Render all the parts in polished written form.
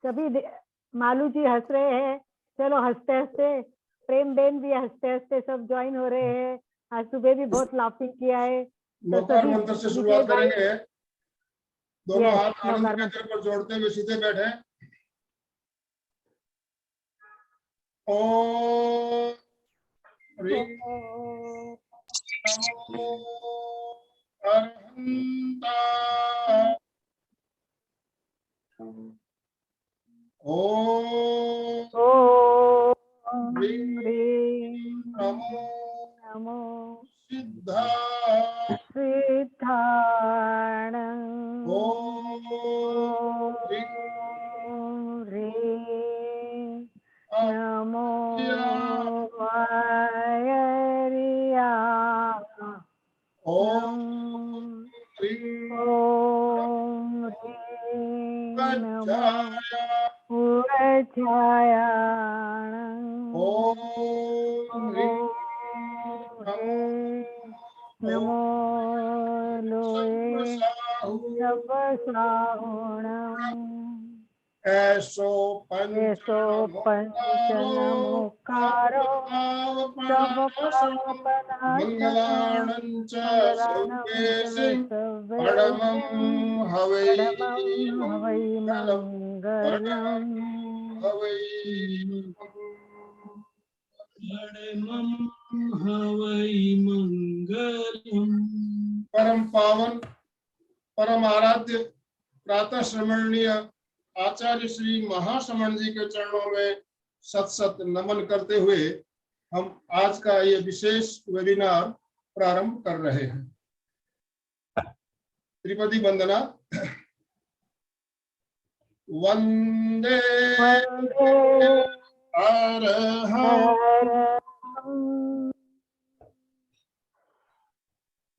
सभी मालू जी हंस रहे हैं, चलो हंसते हंसते, प्रेम बेन भी हंसते हंसते सब ज्वाइन हो रहे हैं। आज सुबह भी बहुत लाफिंग किया है। तो नौकार सभी मंत्र से विजय शुरुआत भाई, करेंगे। दोनों हाथ आनंद नवकार के मंत्र। अंदर पर जोड़ते हुए सीधे बैठे। ओम ह्रीं नमो अरहंताय। ओम ओम ह्रीं ह्रीं नमो नमो सिद्धाय। सिद्धाण। ओम ह्रीं ओम ह्रीं नमो अक्षयाय। वायरिया। ओम ह्रीं ओम ह्रीं नमो वज्राय। वज्रायाण। ओम ह्रीं नमो नमो लोये सर्वसाहु। नवसाहुणम्। ऐसो एसो पंचनमुकारो सब पंचनमुकारो पापनाशनम् मंगलाणं च मंगलानं सर्वेशे च सर्वेशं परमं हवै परमं हवै मंगलम्। परमं मंगलम्। हवै परमं हवै मंगलम्। परम पावन परम आराध्य प्रातः श्रमणीय आचार्य श्री महाश्रमण जी के चरणों में सत सत नमन करते हुए हम आज का ये विशेष वेबिनार प्रारंभ कर रहे हैं। त्रिपदी वंदना। वंदे अरहं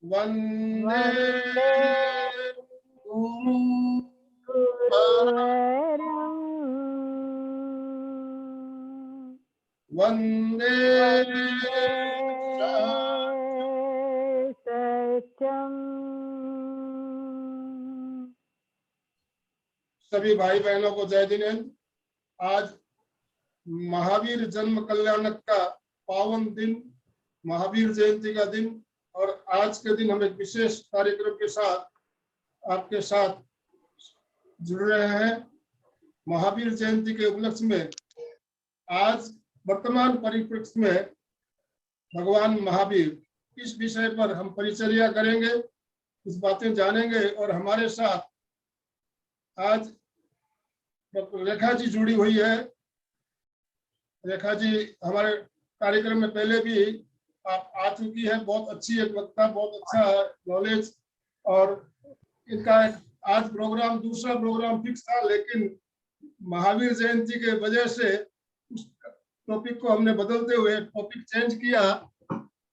वंदे गुरु गुरुवरं वंदे सत्यम्। सभी भाई बहनों को जय जिनेन्द्र। आज महावीर जन्म कल्याणक का पावन दिन, महावीर जयंती का दिन, और आज के दिन हम एक विशेष कार्यक्रम के साथ आपके साथ जुड़ रहे हैं। महावीर जयंती के उपलक्ष्य में आज वर्तमान परिप्रेक्ष्य में भगवान महावीर, इस विषय पर हम परिचर्या करेंगे, कुछ बातें जानेंगे। और हमारे साथ आज रेखा जी जुड़ी हुई है। रेखा जी हमारे कार्यक्रम में पहले भी आप आ चुकी है। बहुत अच्छी एक वक्ता, बहुत अच्छा नॉलेज। और इनका आज प्रोग्राम, दूसरा प्रोग्राम फिक्स था, लेकिन महावीर जयंती के वजह से उस टॉपिक को हमने बदलते हुए टॉपिक चेंज किया।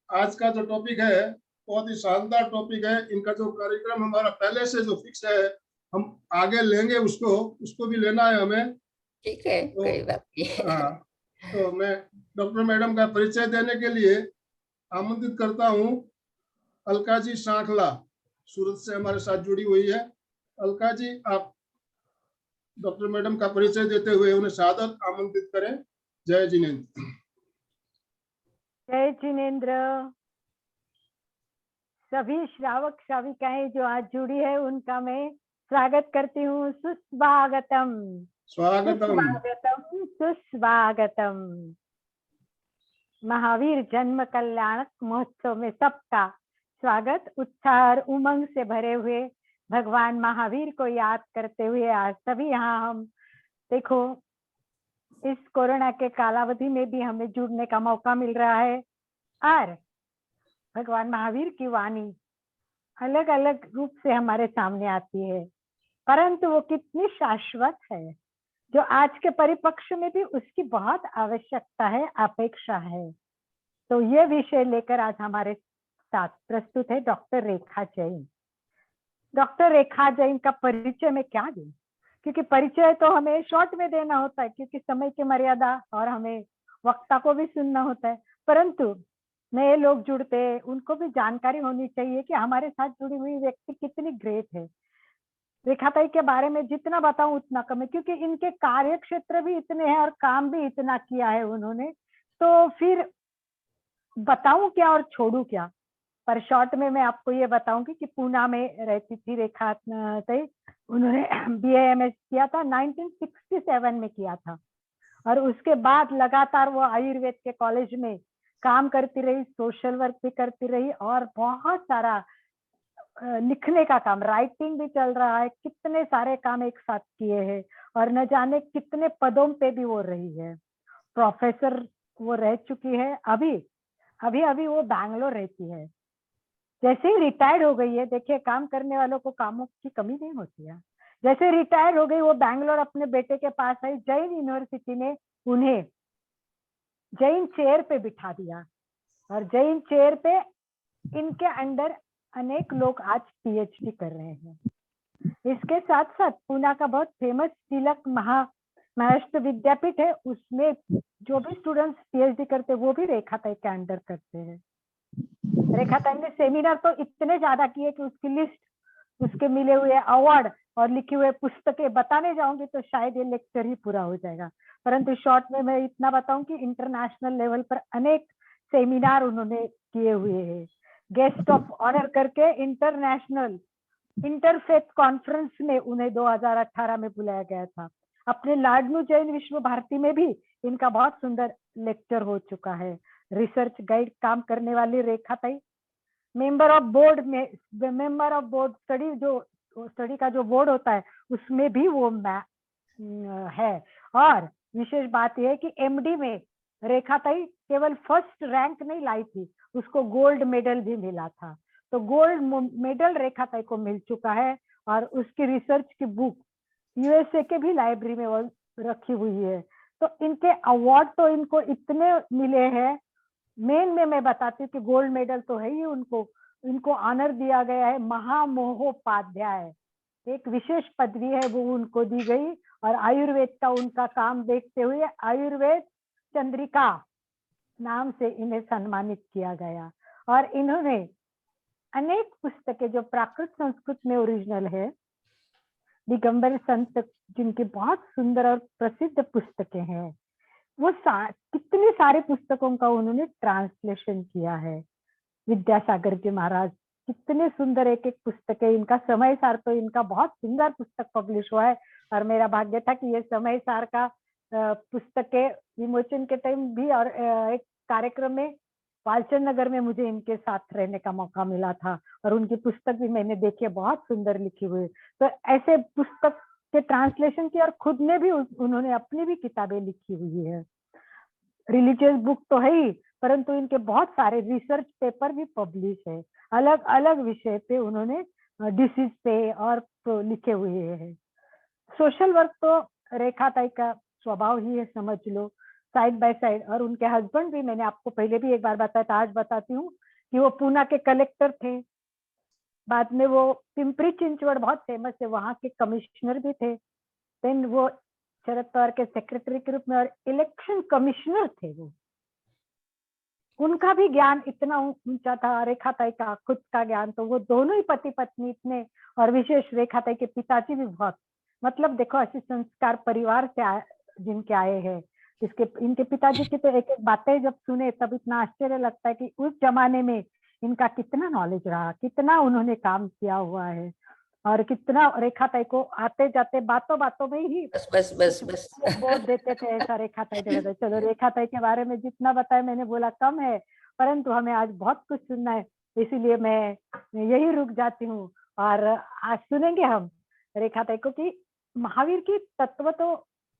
आज का जो टॉपिक है बहुत ही शानदार टॉपिक है। इनका जो कार्यक्रम हमारा पहले से जो फिक्स है, हम आगे लेंगे, उसको भी लेना है हमें। ठीक है, तो कोई बात नहीं। हाँ, तो मैं डॉक्टर मैडम का परिचय देने के लिए आमंत्रित करता हूँ अलका जी सांखला, सूरत से हमारे साथ जुड़ी हुई है। अलका जी, आप डॉक्टर मैडम का परिचय देते हुए उन्हें सादर आमंत्रित करें। जय जिनेन्द्र। जय जिनेन्द्र। सभी श्रावक श्राविकाएं जो आज जुड़ी है उनका मैं स्वागत करती हूँ। सुस्वागतम स्वागतम। सुस्वागतम सुस्वागतम। महावीर जन्म कल्याणक महोत्सव में सबका स्वागत। उत्साह और उमंग से भरे हुए भगवान महावीर को याद करते हुए आज सभी यहाँ हम देखो, इस कोरोना के कालावधि में भी हमें जुड़ने का मौका मिल रहा है। और भगवान महावीर की वाणी अलग अलग रूप से हमारे सामने आती है, परंतु वो कितनी शाश्वत है, जो आज के परिपक्ष में भी उसकी बहुत आवश्यकता है, अपेक्षा है। तो ये विषय लेकर आज हमारे साथ प्रस्तुत है डॉक्टर रेखा जैन। डॉक्टर रेखा जैन का परिचय मैं क्या दूं, क्योंकि परिचय तो हमें शॉर्ट में देना होता है, क्योंकि समय की मर्यादा और हमें वक्ता को भी सुनना होता है। परंतु नए लोग जुड़ते हैं, उनको भी जानकारी होनी चाहिए कि हमारे साथ जुड़ी हुई व्यक्ति कितनी ग्रेट है। रेखाताई के बारे में जितना बताऊं उतना कम है, क्योंकि इनके कार्य क्षेत्र भी इतने हैं और काम भी इतना किया है उन्होंने, तो फिर बताऊं क्या और छोड़ू क्या। पर शॉर्ट में मैं आपको ये बताऊंगी कि पूना में रहती थी रेखाताई। उन्होंने BA MS किया था, 1967 में किया था, और उसके बाद लगातार वो आयुर्वेद के कॉलेज में काम करती रही, सोशल वर्क भी करती रही, और बहुत सारा लिखने का काम, राइटिंग भी चल रहा है, कितने सारे काम एक साथ किए हैं, और न जाने कितने पदों पे भी वो रही है। प्रोफेसर वो रह चुकी है, अभी अभी अभी वो बैंगलोर रहती है। जैसे ही रिटायर्ड हो गई है, देखिए काम करने वालों को कामों की कमी नहीं होती है, जैसे रिटायर हो गई वो बैंगलोर अपने बेटे के पास आई, जैन यूनिवर्सिटी ने उन्हें जैन चेयर पे बिठा दिया, और जैन चेयर पे इनके अंडर अनेक लोग आज PhD कर रहे हैं। इसके साथ साथ पूना का बहुत फेमस तिलक महाराष्ट्र विद्यापीठ है, उसमें जो भी स्टूडेंट्स PhD करते हैं वो भी रेखाताई के अंडर करते हैं। रेखाताई ने सेमिनार तो इतने ज्यादा किए कि उसकी लिस्ट, उसके मिले हुए अवार्ड और लिखी हुए पुस्तकें बताने जाऊंगी तो शायद ये लेक्चर ही पूरा हो जाएगा, परंतु शॉर्ट में मैं इतना बताऊं कि इंटरनेशनल लेवल पर अनेक सेमिनार उन्होंने किए हुए हैं। गेस्ट ऑफ ऑनर करके इंटरनेशनल इंटरफेथ कॉन्फ्रेंस में उन्हें 2018 में बुलाया गया था। अपने लाडनू जैन विश्व भारती में भी इनका बहुत सुंदर लेक्चर हो चुका है। रिसर्च गाइड काम करने वाली रेखाताई, मेंबर ऑफ बोर्ड में, मेंबर ऑफ बोर्ड स्टडी का जो बोर्ड होता है उसमें भी वो है। और विशेष बात यह है कि MD में रेखाताई केवल फर्स्ट रैंक नहीं लाई थी, उसको गोल्ड मेडल भी मिला था। तो गोल्ड मेडल रेखाताई को मिल चुका है, और उसकी रिसर्च की बुक USA के भी लाइब्रेरी में वो रखी हुई है। तो इनके अवार्ड तो इनको इतने मिले हैं, मेन में मैं बताती हूँ कि गोल्ड मेडल तो है ही उनको, इनको ऑनर दिया गया है महामहोपाध्याय, एक विशेष पदवी है वो उनको दी गई, और आयुर्वेद का उनका काम देखते हुए आयुर्वेद चंद्रिका नाम से इन्हें सम्मानित किया गया। और इन्होंने अनेक पुस्तकें जो प्राकृत संस्कृत में ओरिजिनल है, दिगंबर संत जिनकी बहुत सुंदर और प्रसिद्ध पुस्तकें हैं, वो कितनी सारी पुस्तकों का उन्होंने ट्रांसलेशन किया है। विद्यासागर जी महाराज, कितने सुंदर एक एक पुस्तक है इनका। समय सार तो इनका बहुत सुंदर पुस्तक पब्लिश हुआ है, और मेरा भाग्य था कि ये समय सार का पुस्तक के विमोचन के टाइम भी और एक कार्यक्रम में वालचंद नगर में मुझे इनके साथ रहने का मौका मिला था, और उनकी पुस्तक भी मैंने देखी है, बहुत सुंदर लिखी हुई। तो ऐसे पुस्तक के ट्रांसलेशन की, और खुद ने भी उन्होंने अपनी भी किताबें लिखी हुई है। रिलीजियस बुक तो है ही, परंतु इनके बहुत सारे रिसर्च पेपर भी पब्लिश है, अलग अलग विषय पे उन्होंने डिसीज पे और तो लिखे हुए हैं। सोशल वर्क तो रेखाताई का स्वभाव ही है, समझ लो, साइड बाय साइड। और उनके हस्बैंड भी, मैंने आपको पहले भी एक बार बताया था, आज बताती हूँ कि वो पूना के कलेक्टर थे, बाद में वो पिंपरी चिंचवड़ बहुत फेमस है, वहां के कमिश्नर भी थे, देन वो शरद पवार के सेक्रेटरी के रूप में और इलेक्शन कमिश्नर थे वो। उनका भी ज्ञान इतना ऊंचा था, रेखाताई का खुद का ज्ञान, तो वो दोनों ही पति पत्नी इतने, और विशेष रेखाताई के पिताजी भी बहुत, मतलब देखो ऐसे संस्कार परिवार से जिनके आए हैं। इनके पिताजी की तो एक एक बातें जब सुने तब इतना आश्चर्य लगता है कि उस जमाने में इनका कितना नॉलेज रहा, कितना उन्होंने काम किया हुआ है, और कितना रेखाताई को आते जाते बातों बातों में ही बस बोल देते थे। ऐसा रेखाताई ने, चलो रेखाताई के बारे में जितना बताया मैंने बोला कम है, परंतु हमें आज बहुत कुछ सुनना है, इसीलिए मैं यही रुक जाती हूँ। और आज सुनेंगे हम रेखाताई को कि महावीर की तत्व तो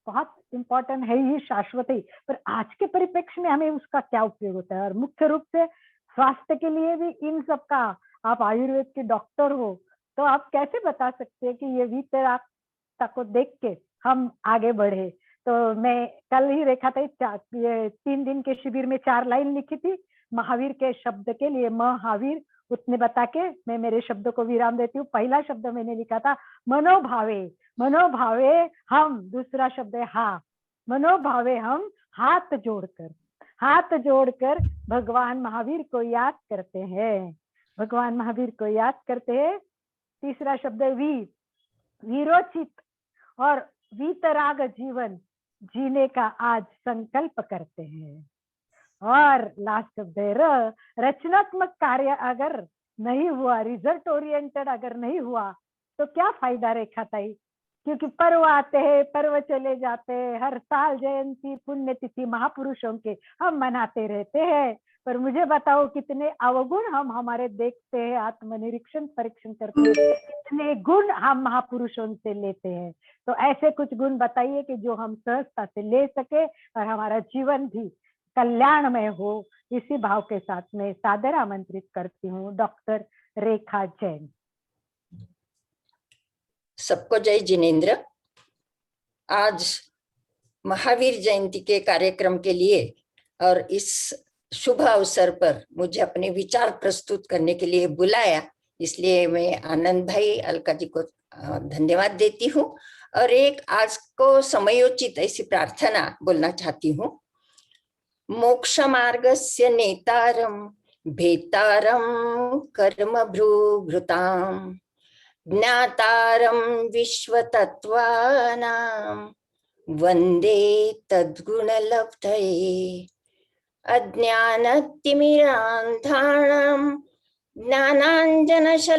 बहुत इम्पोर्टेंट है ही, शाश्वत ही, पर आज के परिप्रेक्ष्य में हमें उसका क्या उपयोग होता है, और मुख्य रूप से स्वास्थ्य के लिए भी इन सब का। आप आयुर्वेद के डॉक्टर हो, तो आप कैसे बता सकते हैं कि ये वितरागता को देख के हम आगे बढ़े। तो मैं कल ही रेखाताई 3 दिन के शिविर में 4 लाइन लिखी थी महावीर के शब्द के लिए, महावीर उतने बता के मैं मेरे शब्द को विराम देती हूँ। पहला शब्द मैंने लिखा था मनोभावे, मनोभावे हम, दूसरा शब्द है हा, मनोभावे हम हाथ जोड़कर भगवान महावीर को याद करते हैं, भगवान महावीर को याद करते हैं। तीसरा शब्द है वी, वीरोचित और वीतराग जीवन जीने का आज संकल्प करते हैं। और लास्ट रचनात्मक कार्य अगर नहीं हुआ, रिजल्ट ओरिएंटेड अगर नहीं हुआ तो क्या फायदा रेखा ताई? क्योंकि पर्व आते हैं, पर्व चले जाते हैं, हर साल जयंती पुण्यतिथि महापुरुषों के हम मनाते रहते हैं, पर मुझे बताओ कितने अवगुण हम हमारे देखते हैं, आत्मनिरीक्षण परीक्षण करते हैं, कितने गुण हम महापुरुषों से लेते हैं। तो ऐसे कुछ गुण बताइए कि जो हम सहजता से ले सके और हमारा जीवन भी कल्याणमय हो। इसी भाव के साथ में सादर आमंत्रित करती हूँ डॉक्टर रेखा जैन। सबको जय जिनेन्द्र। आज महावीर जयंती के कार्यक्रम के लिए और इस शुभ अवसर पर मुझे अपने विचार प्रस्तुत करने के लिए बुलाया, इसलिए मैं आनंद भाई अलका जी को धन्यवाद देती हूँ और एक आज को समयोचित ऐसी प्रार्थना बोलना चाहती हूँ। मोक्ष मार्गस्य नेतारं भेतारं कर्म भ्रूभृताम् ज्ञातारं विश्वतत्त्वानां वन्दे तद्गुणलब्धये अज्ञानतिमिरान्धानां ज्ञानाञ्जनशलाकया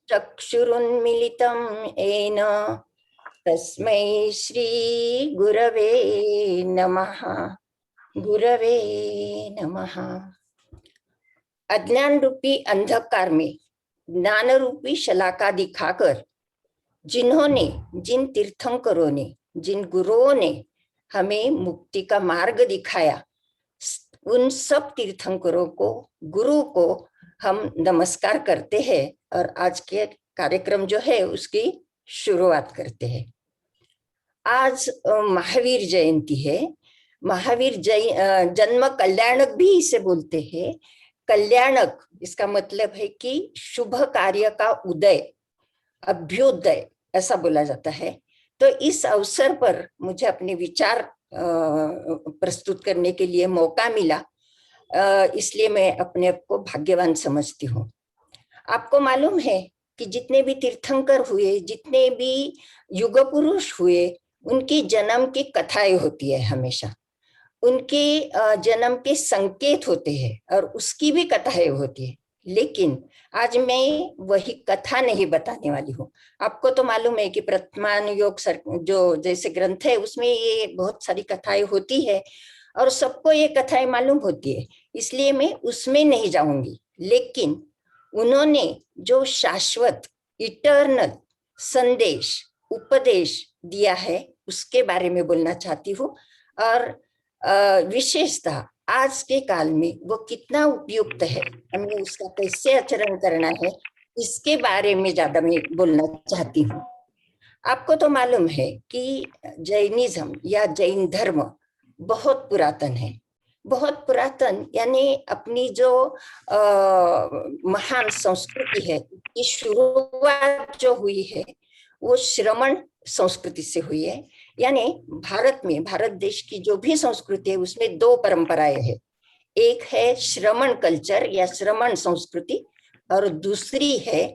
चक्षुरुन्मीलितं येन तस्मै श्री गुरवे नमः। गुरवे नमः। अज्ञान रूपी अंधकार में ज्ञान रूपी शलाका दिखाकर जिन तीर्थंकरों ने, जिन गुरुओं ने हमें मुक्ति का मार्ग दिखाया, उन सब तीर्थंकरों को, गुरु को हम नमस्कार करते हैं और आज के कार्यक्रम जो है उसकी शुरुआत करते हैं। आज महावीर जयंती है। महावीर जन्म कल्याणक भी इसे बोलते हैं। कल्याणक इसका मतलब है कि शुभ कार्य का उदय, अभ्युदय ऐसा बोला जाता है। तो इस अवसर पर मुझे अपने विचार प्रस्तुत करने के लिए मौका मिला, इसलिए मैं अपने आप को भाग्यवान समझती हूँ। आपको मालूम है कि जितने भी तीर्थंकर हुए, जितने भी युग पुरुष हुए, उनकी जन्म की कथाएं होती है, हमेशा उनके जन्म के संकेत होते हैं और उसकी भी कथाएं होती है। लेकिन आज मैं वही कथा नहीं बताने वाली हूँ। आपको तो मालूम है कि प्रथमान योग जो जैसे ग्रंथ है उसमें ये बहुत सारी कथाएं होती है और सबको ये कथाएं मालूम होती है, इसलिए मैं उसमें नहीं जाऊंगी। लेकिन उन्होंने जो शाश्वत इटर्नल संदेश उपदेश दिया है उसके बारे में बोलना चाहती हूँ और विशेषतः आज के काल में वो कितना उपयुक्त है, हमें उसका कैसे आचरण करना है, इसके बारे में ज्यादा मैं बोलना चाहती हूँ। आपको तो मालूम है कि जैनिज्म या जैन धर्म बहुत पुरातन है। बहुत पुरातन यानी अपनी जो महान संस्कृति है, की शुरुआत जो हुई है वो श्रमण संस्कृति से हुई है। यानी भारत में, भारत देश की जो भी संस्कृति है उसमें दो परंपराएं हैं। एक है श्रमण कल्चर या श्रमण संस्कृति और दूसरी है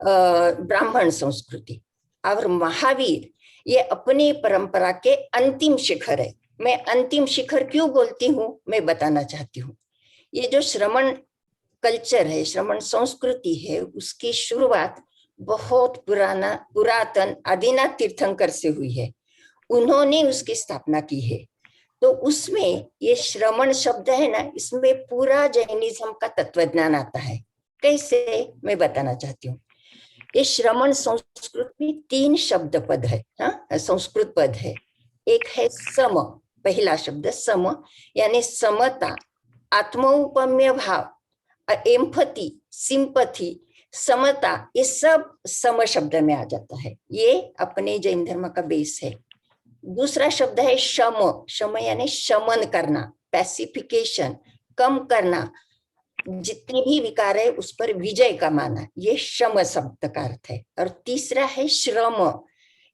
ब्राह्मण संस्कृति। और महावीर ये अपनी परंपरा के अंतिम शिखर है। मैं अंतिम शिखर क्यों बोलती हूँ मैं बताना चाहती हूँ। ये जो श्रमण कल्चर है, श्रमण संस्कृति है, उसकी शुरुआत बहुत पुरातन आदिनाथ तीर्थंकर से हुई है। उन्होंने उसकी स्थापना की है। तो उसमें ये श्रमण शब्द है ना, इसमें पूरा जैनिज्म का तत्वज्ञान आता है। कैसे मैं बताना चाहती हूँ। ये श्रमण संस्कृत में 3 शब्द पद है, संस्कृत पद है। एक है सम, पहला शब्द सम यानी समता, आत्मौपम्य भाव, एम्पथी, सिंपथी, समता, ये सब सम शब्द में आ जाता है। ये अपने जैन धर्म का बेस है। दूसरा शब्द है शम, शम यानी शमन करना, पैसिफिकेशन, कम करना, जितने भी विकार है उस पर विजय का माना, ये शम शब्द का अर्थ है। और तीसरा है श्रम,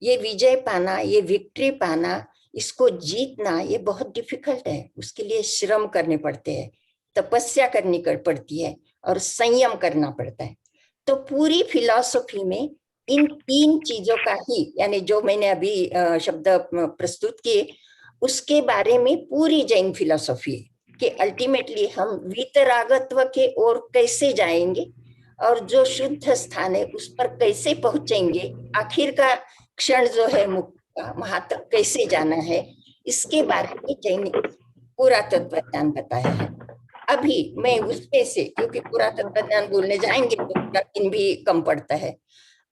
ये विजय पाना, ये विक्ट्री पाना, इसको जीतना ये बहुत डिफिकल्ट है। उसके लिए श्रम करने पड़ते हैं, तपस्या करनी पड़ती है और संयम करना पड़ता है। तो पूरी फिलॉसफी में इन तीन चीजों का ही, यानी जो मैंने अभी शब्द प्रस्तुत किए, उसके बारे में पूरी जैन फिलॉसफी है कि अल्टीमेटली हम वीतरागत्व के ओर कैसे जाएंगे और जो शुद्ध स्थान है उस पर कैसे पहुंचेंगे, आखिर का क्षण जो है मुक्ति का, वहां तक कैसे जाना है, इसके बारे में जैन पूरा तत्व ज्ञान बताया है। अभी मैं उसमें से, क्योंकि पूरा तत्व ज्ञान बोलने जाएंगे तो पूरा दिन भी कम पड़ता है,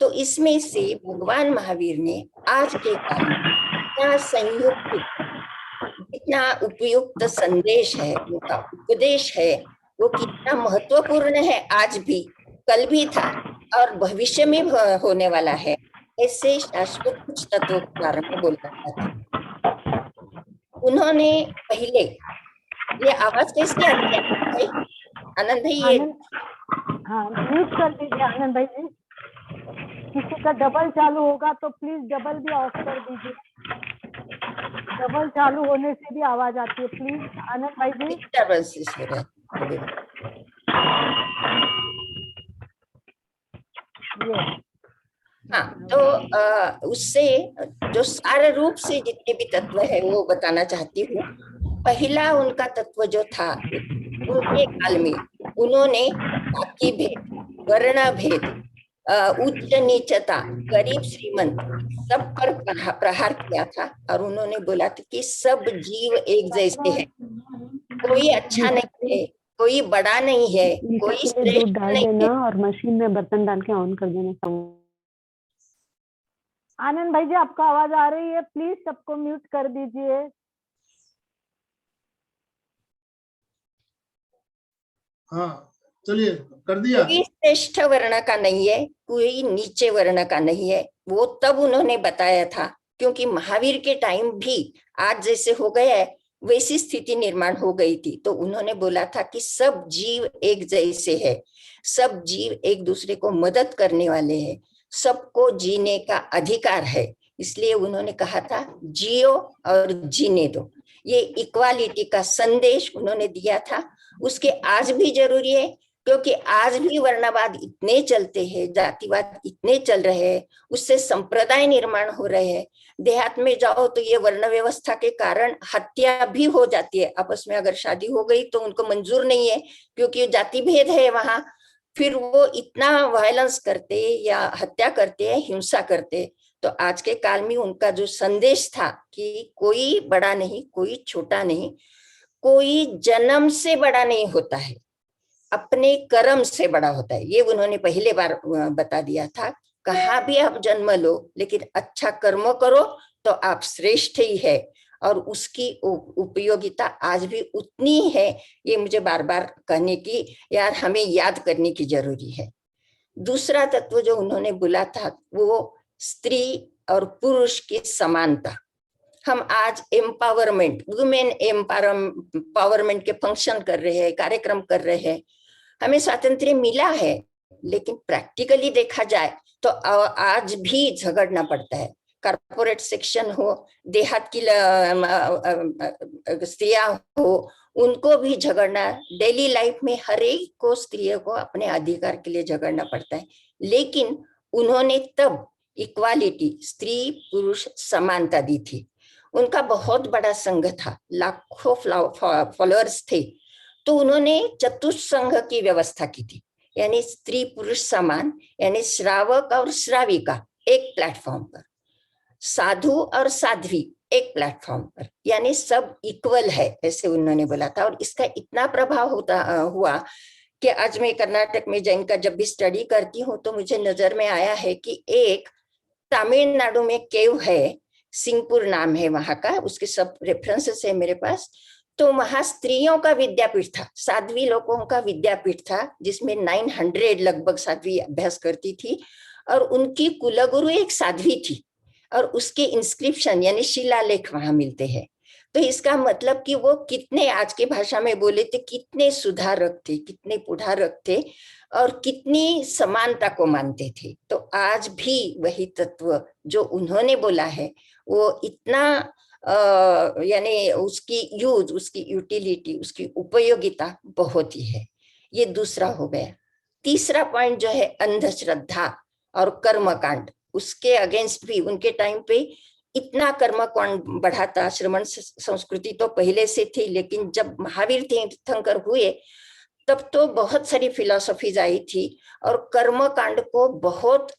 तो इसमें से भगवान महावीर ने आज के काल में इतना संयुक्त, इतना उपयुक्त संदेश है, उनका उपदेश है, वो कितना महत्वपूर्ण है, आज भी, कल भी था और भविष्य में होने वाला है, ऐसे शाश्वत कुछ तत्वों के बारे में बोलना चाहती हूँ। उन्होंने पहले, ये आवाज कैसी आती है आनंद भाई? ये हाँ, म्यूट कर दीजिए आनंद भाई जी। किसी का डबल चालू होगा तो प्लीज डबल भी ऑफ कर दीजिए, डबल चालू होने से भी आवाज आती है। प्लीज आनंद भाई जी। डिस्टर्बेंसेस हो रहे हैं। हाँ, तो उससे जो सारे रूप से जितने भी तत्व है वो बताना चाहती हूँ। पहला उनका तत्व जो था, उनके काल में उन्होंने जाति भेद, वर्ण भेद, उच्च नीचता, गरीब श्रीमंत, सब पर प्रहार किया था और उन्होंने बोला था कि सब जीव एक जैसे हैं, कोई अच्छा नहीं है, कोई बड़ा नहीं है, कोई श्रेष्ठ नहीं है। और मशीन में बर्तन डाल के ऑन कर देना। आनंद भाई जी आपका आवाज आ रही है, प्लीज सबको म्यूट कर दीजिए। हाँ चलिए, कर दिया। कोई श्रेष्ठ वर्ण का नहीं है, कोई नीचे वर्ण का नहीं है, वो तब उन्होंने बताया था, क्योंकि महावीर के टाइम भी आज जैसे हो गया है वैसी स्थिति निर्माण हो गई थी। तो उन्होंने बोला था कि सब जीव एक जैसे है, सब जीव एक दूसरे को मदद करने वाले हैं, सबको जीने का अधिकार है, इसलिए उन्होंने कहा था जियो और जीने दो। ये इक्वालिटी का संदेश उन्होंने दिया था। उसके आज भी जरूरी है, क्योंकि आज भी वर्णवाद इतने चलते हैं, जातिवाद इतने चल रहे हैं, उससे संप्रदाय निर्माण हो रहे हैं। देहात में जाओ तो ये वर्ण व्यवस्था के कारण हत्या भी हो जाती है, आपस में अगर शादी हो गई तो उनको मंजूर नहीं है, क्योंकि जाति भेद है वहां। फिर वो इतना वायलेंस करते या हत्या करते हैं, हिंसा करते। तो आज के काल में उनका जो संदेश था कि कोई बड़ा नहीं, कोई छोटा नहीं, कोई जन्म से बड़ा नहीं होता है, अपने कर्म से बड़ा होता है, ये उन्होंने पहले बार बता दिया था। कहाँ भी आप जन्म लो, लेकिन अच्छा कर्म करो तो आप श्रेष्ठ ही है, और उसकी उपयोगिता आज भी उतनी है। ये मुझे बार बार कहने की, यार हमें याद करने की जरूरी है। दूसरा तत्व जो उन्होंने बोला था वो स्त्री और पुरुष की समानता। हम आज एम्पावरमेंट, वुमेन एम्पावरमेंट के फंक्शन कर रहे हैं, कार्यक्रम कर रहे हैं, हमें स्वातंत्र्य मिला है, लेकिन प्रैक्टिकली देखा जाए तो आज भी झगड़ना पड़ता है। कॉर्पोरेट सेक्शन हो, देहात की स्त्रियां हो, उनको भी झगड़ना, डेली लाइफ में हर एक को, स्त्रियों को अपने अधिकार के लिए झगड़ना पड़ता है। लेकिन उन्होंने तब इक्वालिटी, स्त्री पुरुष समानता दी थी। उनका बहुत बड़ा संघ था, लाखों फॉलोअर्स थे, तो उन्होंने चतुष्संघ की व्यवस्था की थी, यानी स्त्री पुरुष समान, यानी श्रावक और श्राविका एक प्लेटफॉर्म पर, साधु और साध्वी एक प्लेटफॉर्म पर, यानी सब इक्वल है, ऐसे उन्होंने बोला था। और इसका इतना प्रभाव हुआ कि आज मैं कर्नाटक में जैन का जब भी स्टडी करती हूँ तो मुझे नजर में आया है कि एक तमिलनाडु में केव है, सिंहपुर नाम है वहां का, उसके सब रेफरेंसेस है मेरे पास। तो वहां स्त्रियों का विद्यापीठ था, साध्वी लोगों का विद्यापीठ था, जिसमें 900 लगभग साध्वी अभ्यास करती थी, और उनकी कुलगुरु एक साध्वी थी, और उसके इंस्क्रिप्शन यानी शिलालेख वहां मिलते हैं। तो इसका मतलब कि वो कितने, आज की भाषा में बोले तो कितने सुधारक थे, कितने पुधारक थे, और कितनी समानता को मानते थे। तो आज भी वही तत्व जो उन्होंने बोला है वो इतना यानी उसकी यूज, उसकी यूटिलिटी, उसकी उपयोगिता बहुत ही है। ये दूसरा हो गया। तीसरा पॉइंट जो है अंधश्रद्धा और कर्मकांड, उसके अगेंस्ट भी उनके टाइम पे इतना कर्मकांड बढ़ा था। श्रमण संस्कृति तो पहले से थी, लेकिन जब महावीर तीर्थंकर हुए तब तो बहुत सारी फिलॉसफीज आई थी और कर्म कांड को बहुत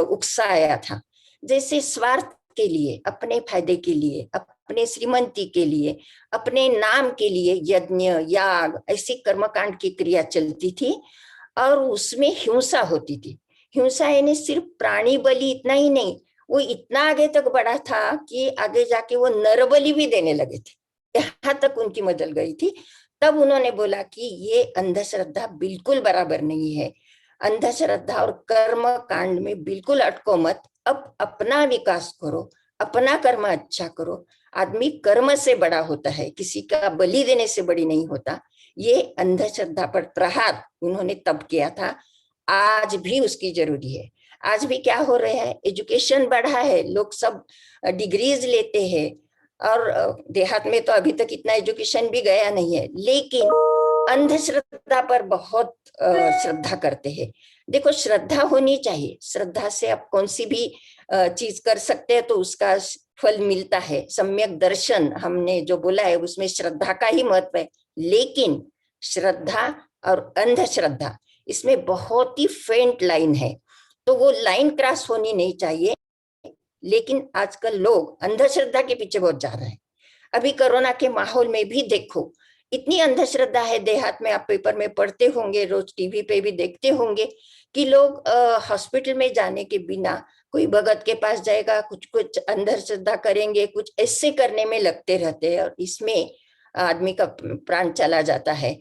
उकसाया था। जैसे स्वार्थ के लिए, अपने फायदे के लिए, अपने श्रीमंती के लिए, अपने नाम के लिए यज्ञ याग ऐसी कर्मकांड की क्रिया चलती थी और उसमें हिंसा होती थी। हिंसा यानी सिर्फ प्राणी बलि इतना ही नहीं, वो इतना आगे तक बढ़ा था कि आगे जाके वो नरबलि भी देने लगे थे, यहाँ तक उनकी बदल गई थी। तब उन्होंने बोला कि ये अंधश्रद्धा बिल्कुल बराबर नहीं है, अंधश्रद्धा और कर्म कांड में बिल्कुल अटको मत, अब अपना विकास करो, अपना कर्म अच्छा करो। आदमी कर्म से बड़ा होता है, किसी का बलि देने से बड़ी नहीं होता। ये अंधश्रद्धा पर प्रहार उन्होंने तब किया था, आज भी उसकी जरूरी है। आज भी क्या हो रहा है, एजुकेशन बढ़ा है, लोग सब डिग्रीज लेते हैं और देहात में तो अभी तक इतना एजुकेशन भी गया नहीं है, लेकिन अंधश्रद्धा पर बहुत श्रद्धा करते हैं। देखो, श्रद्धा होनी चाहिए, श्रद्धा से आप कौन सी भी चीज कर सकते हैं तो उसका फल मिलता है। सम्यक दर्शन हमने जो बोला है उसमें श्रद्धा का ही महत्व है, लेकिन श्रद्धा और अंधश्रद्धा इसमें बहुत ही फेंट लाइन है, तो वो लाइन क्रॉस होनी नहीं चाहिए। लेकिन आजकल लोग अंधश्रद्धा के पीछे बहुत जा रहे हैं। अभी कोरोना के माहौल में भी देखो, इतनी अंधश्रद्धा है देहात में, आप पेपर में पढ़ते होंगे, रोज टीवी पे भी देखते होंगे कि लोग हॉस्पिटल में जाने के बिना कोई भगत के पास जाएगा, कुछ कुछ अंधश्रद्धा करेंगे, कुछ ऐसे करने में लगते रहते हैं और इसमें आदमी का प्राण चला जाता है।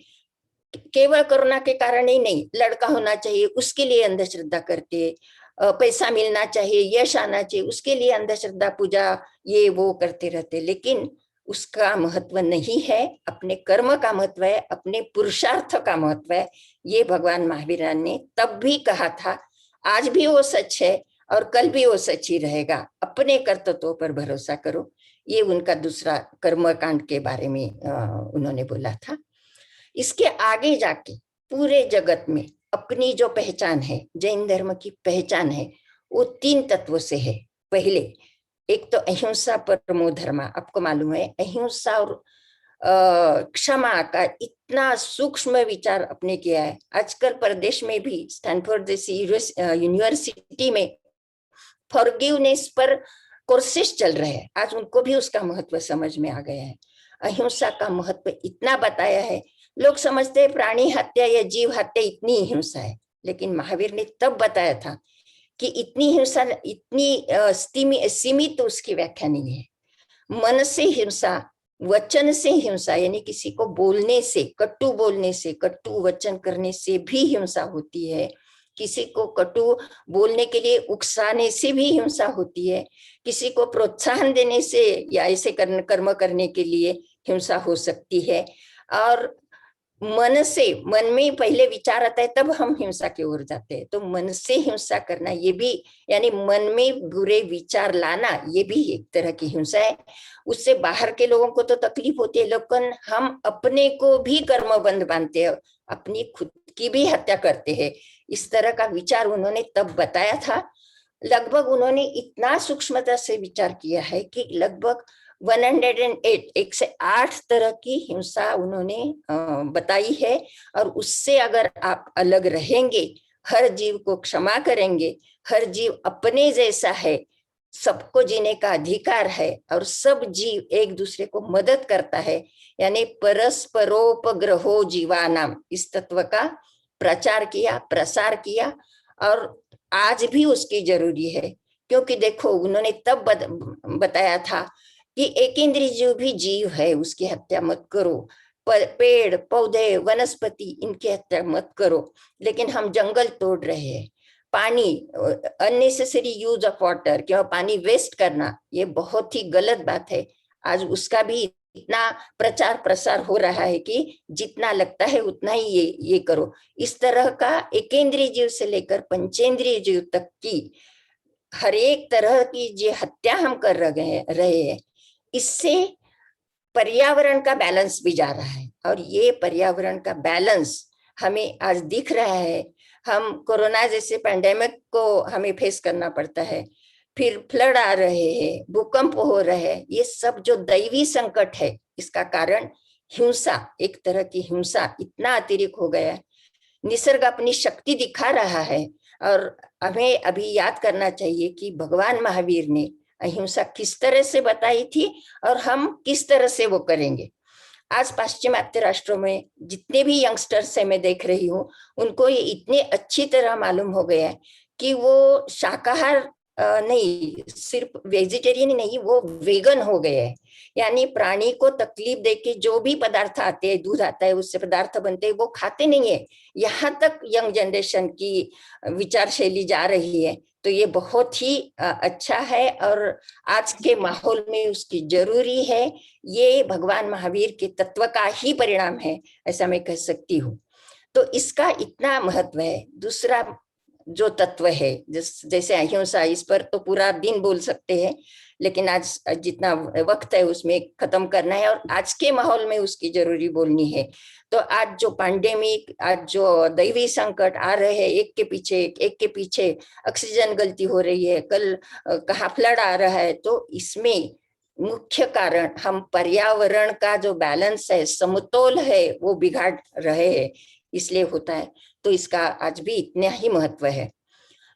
केवल कोरोना के कारण ही नहीं, लड़का होना चाहिए उसके लिए अंधश्रद्धा करते, पैसा मिलना चाहिए, यश आना चाहिए उसके लिए अंधश्रद्धा पूजा ये वो करते रहते, लेकिन उसका महत्व नहीं है, अपने कर्म का महत्व है, अपने पुरुषार्थ का महत्व है। ये भगवान महावीर ने तब भी कहा था, आज भी वो सच है और कल भी वो सच ही रहेगा। अपने कर्तव्यों पर भरोसा करो, ये उनका दूसरा कर्मकांड के बारे में उन्होंने बोला था। इसके आगे जाके पूरे जगत में अपनी जो पहचान है, जैन धर्म की पहचान है, वो 3 तत्वों से है। पहले एक तो अहिंसा परमो धर्म, आपको मालूम है अहिंसा और क्षमा का इतना सूक्ष्म विचार अपने किया है। आजकल प्रदेश में भी स्टैनफोर्ड जैसी यूनिवर्सिटी में फॉरगिवनेस पर कोर्सेस चल रहे हैं, आज उनको भी उसका महत्व समझ में आ गया है। अहिंसा का महत्व इतना बताया है, लोग समझते हैं प्राणी हत्या या जीव हत्या इतनी हिंसा है, लेकिन महावीर ने तब बताया था कि इतनी हिंसा, इतनी सीमित उसकी व्याख्या नहीं है। मन से हिंसा, वचन से हिंसा यानी किसी को बोलने से, कटु बोलने से, कटु वचन करने से भी हिंसा होती है। किसी को कटु बोलने के लिए उकसाने से भी हिंसा होती है। किसी को प्रोत्साहन देने से या ऐसे कर्म करने के लिए हिंसा हो सकती है। और मन से, मन में पहले विचार आता है तब हम हिंसा की ओर जाते हैं, तो मन से हिंसा करना ये भी, यानी मन में बुरे विचार लाना ये भी एक तरह की हिंसा है। उससे बाहर के लोगों को तो तकलीफ होती है, लेकिन हम अपने को भी कर्मबंध बांधते हैं, अपनी खुद की भी हत्या करते हैं। इस तरह का विचार उन्होंने तब बताया था। लगभग उन्होंने इतना सूक्ष्मता से विचार किया है कि लगभग 108 तरह की हिंसा उन्होंने बताई है। और उससे अगर आप अलग रहेंगे, हर जीव को क्षमा करेंगे, हर जीव अपने जैसा है, सबको जीने का अधिकार है और सब जीव एक दूसरे को मदद करता है, यानी परस्परोपग्रहो जीवानाम, इस तत्व का प्रचार किया, प्रसार किया और आज भी उसकी जरूरी है। क्योंकि देखो, उन्होंने तब बताया था कि एक इंद्रिय जीव भी जीव है, उसकी हत्या मत करो, पेड़ पौधे वनस्पति इनकी हत्या मत करो, लेकिन हम जंगल तोड़ रहे हैं। पानी, अननेसेसरी यूज ऑफ वाटर, क्यों पानी वेस्ट करना, ये बहुत ही गलत बात है। आज उसका भी इतना प्रचार प्रसार हो रहा है कि जितना लगता है उतना ही ये करो। इस तरह का एकेंद्रीय जीव से लेकर पंचेंद्रीय जीव तक की हर एक तरह की जो हत्या हम कर रहे हैं, इससे पर्यावरण का बैलेंस भी जा रहा है। और ये पर्यावरण का बैलेंस हमें आज दिख रहा है। हम कोरोना जैसे पैंडेमिक को हमें फेस करना पड़ता है, फिर फ्लड आ रहे हैं, भूकंप हो रहे हैं, ये सब जो दैवी संकट है इसका कारण हिंसा, एक तरह की हिंसा इतना अतिरिक्त हो गया है। निसर्ग अपनी शक्ति दिखा रहा है और हमें अभी याद करना चाहिए कि भगवान महावीर ने अहिंसा किस तरह से बताई थी और हम किस तरह से वो करेंगे। आज पाश्चिमात्य राष्ट्रों में जितने भी यंगस्टर्स है मैं देख रही हूँ, उनको ये इतने अच्छी तरह मालूम हो गया है कि वो शाकाहार नहीं, सिर्फ वेजिटेरियन नहीं, वो वेगन हो गए हैं। यानी प्राणी को तकलीफ देके जो भी पदार्थ आते हैं, दूध आता है उससे पदार्थ बनते हैं, वो खाते नहीं है। यहाँ तक यंग जनरेशन की विचार शैली जा रही है, तो ये बहुत ही अच्छा है और आज के माहौल में उसकी जरूरी है। ये भगवान महावीर के तत्व का ही परिणाम है, ऐसा मैं कह सकती हूँ। तो इसका इतना महत्व है। दूसरा जो तत्व है जैसे अहिंसा, इस पर तो पूरा दिन बोल सकते हैं, लेकिन आज जितना वक्त है उसमें खत्म करना है और आज के माहौल में उसकी जरूरी बोलनी है। तो आज जो पैंडेमिक, आज जो दैवी संकट आ रहे हैं, एक के पीछे ऑक्सीजन गलती हो रही है, कल कहाँ फ्लड आ रहा है, तो इसमें मुख्य कारण हम पर्यावरण का जो बैलेंस है, समतोल है, वो बिगाड़ रहे हैं, इसलिए होता है। तो इसका आज भी इतना ही महत्व है।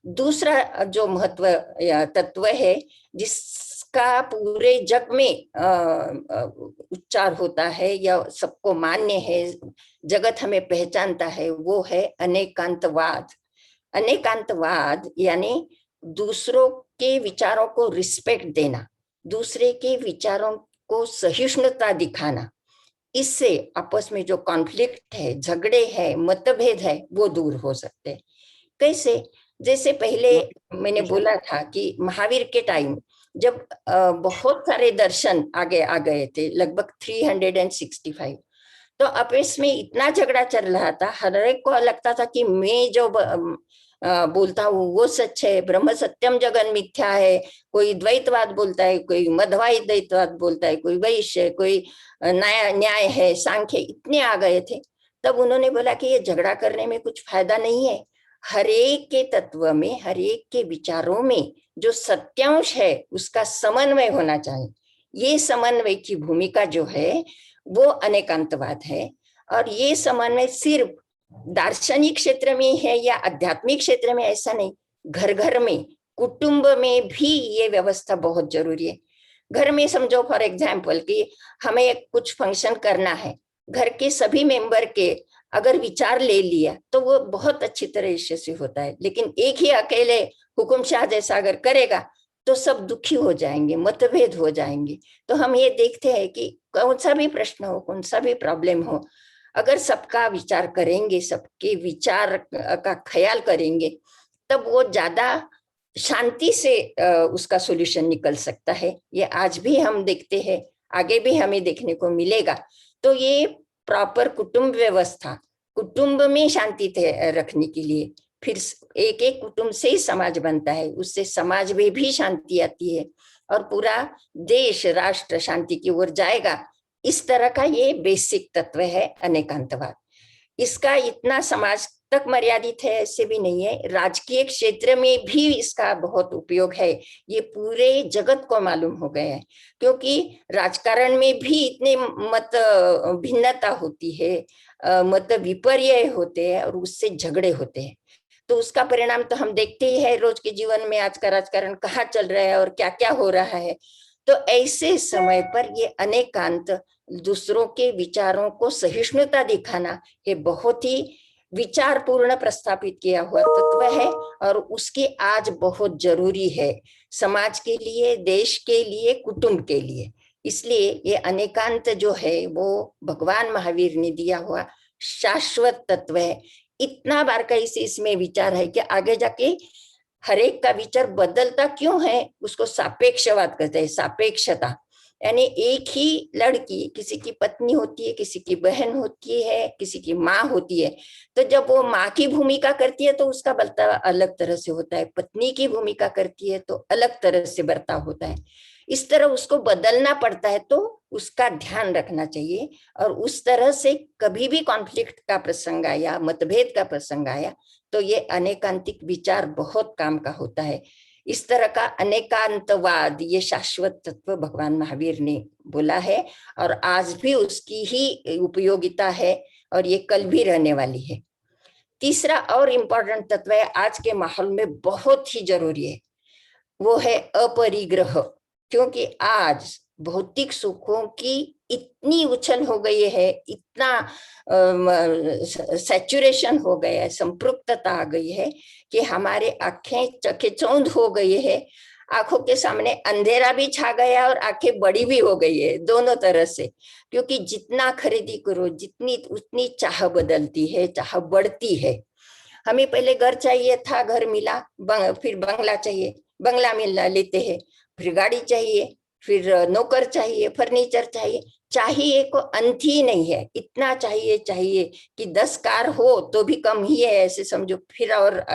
दूसरा जो महत्व या तत्व है जिसका पूरे जग में उच्चार होता है या सबको मान्य है, जगत हमें पहचानता है, वो है अनेकांतवाद। अनेकांतवाद यानी दूसरों के विचारों को रिस्पेक्ट देना, दूसरे के विचारों को सहिष्णुता दिखाना। इससे आपस में जो कॉन्फ्लिक्ट है, झगड़े हैं, मतभेद है, वो दूर हो सकते हैं। कैसे? जैसे पहले मैंने बोला था कि महावीर के टाइम जब बहुत सारे दर्शन आगे आ गए थे, लगभग 365, तो आपस में इतना झगड़ा चल रहा था, हर एक को लगता था कि मैं जो बोलता हूँ वो सच है, ब्रह्म सत्यम जगन मिथ्या है। कोई द्वैतवाद बोलता है, कोई मध्वाई द्वैतवाद बोलता है, कोई वैश्य, कोई न्याय है, सांख्य, इतने आ गए थे। तब उन्होंने बोला कि ये झगड़ा करने में कुछ फायदा नहीं है, हर एक के तत्व में, हर एक के विचारों में जो सत्यांश है उसका समन्वय होना चाहिए। ये समन्वय की भूमिका जो है वो अनेकांतवाद है। और ये समन्वय सिर्फ दार्शनिक क्षेत्र में है या आध्यात्मिक क्षेत्र में, ऐसा नहीं, घर घर में, कुटुंब में भी ये व्यवस्था बहुत जरूरी है। घर में समझो फॉर एग्जाम्पल कि हमें कुछ फंक्शन करना है, घर के सभी मेंबर के अगर विचार ले लिया तो वो बहुत अच्छी तरह से होता है, लेकिन एक ही अकेले हुकुमशाह जैसा अगर करेगा तो सब दुखी हो जाएंगे, मतभेद हो जाएंगे। तो हम ये देखते हैं कि कौन सा भी प्रश्न हो, कौन सा भी प्रॉब्लम हो, अगर सबका विचार करेंगे, सबके विचार का ख्याल करेंगे, तब वो ज्यादा शांति से उसका सॉल्यूशन निकल सकता है। ये आज भी हम देखते हैं, आगे भी हमें देखने को मिलेगा। तो ये प्रॉपर कुटुंब व्यवस्था, कुटुंब में शांति रखने के लिए, फिर एक एक कुटुंब से ही समाज बनता है, उससे समाज में भी शांति आती है और पूरा देश, राष्ट्र शांति की ओर जाएगा। इस तरह का ये बेसिक तत्व है अनेकांतवाद। इसका इतना समाज तक मर्यादित है ऐसे भी नहीं है, राजकीय क्षेत्र में भी इसका बहुत उपयोग है। ये पूरे जगत को मालूम हो गया है, क्योंकि राजकारण में भी इतने मत भिन्नता होती है, मत विपर्य होते हैं और उससे झगड़े होते हैं। तो उसका परिणाम तो हम देखते ही है रोज के जीवन में, आज का राजकारण कहाँ चल रहा है और क्या क्या हो रहा है। तो ऐसे समय पर ये अनेकांत, दूसरों के विचारों को सहिष्णुता दिखाना, ये बहुत ही विचार पूर्ण प्रस्थापित किया हुआ तत्व है और उसकी आज बहुत जरूरी है समाज के लिए, देश के लिए, कुटुंब के लिए। इसलिए ये अनेकांत जो है वो भगवान महावीर ने दिया हुआ शाश्वत तत्व है। इतना बारीकी से इसमें विचार है कि आगे जाके हर एक का विचार बदलता क्यों है, उसको सापेक्षवाद कहते हैं। सापेक्षता यानी एक ही लड़की, किसी की पत्नी होती है, किसी की बहन होती है, किसी की माँ होती है, तो जब वो माँ की भूमिका करती है तो उसका बर्ताव अलग तरह से होता है, पत्नी की भूमिका करती है तो अलग तरह से बर्ताव होता है। इस तरह उसको बदलना पड़ता है, तो उसका ध्यान रखना चाहिए। और उस तरह से कभी भी कॉन्फ्लिक्ट का प्रसंग आया, मतभेद का प्रसंग आया, तो ये अनेकांतिक विचार बहुत काम का होता है। इस तरह का अनेकांतवाद, ये शाश्वत तत्व भगवान महावीर ने बोला है, और आज भी उसकी ही उपयोगिता है, और ये कल भी रहने वाली है। तीसरा और इम्पोर्टेंट तत्व है, आज के माहौल में बहुत ही जरूरी है, वो है अपरिग्रह। क्योंकि आज भौतिक सुखों की इतनी उछल हो गई है, इतना सैचुरेशन हो गया है, संपृक्तता आ गई है कि हमारे आंखें चकेचौंध हो गई है। आंखों के सामने अंधेरा भी छा गया और आंखें बड़ी भी हो गई है, दोनों तरह से। क्योंकि जितना खरीदी करो, जितनी उतनी चाह बदलती है, चाह बढ़ती है। हमें पहले घर चाहिए था, घर मिला, फिर बंगला चाहिए, बंगला मिलना लेते हैं, फिर गाड़ी चाहिए, फिर नौकर चाहिए, फर्नीचर चाहिए, चाहिए को अंत ही नहीं है। इतना चाहिए कि 10 कार हो तो भी कम ही है, ऐसे समझो। फिर और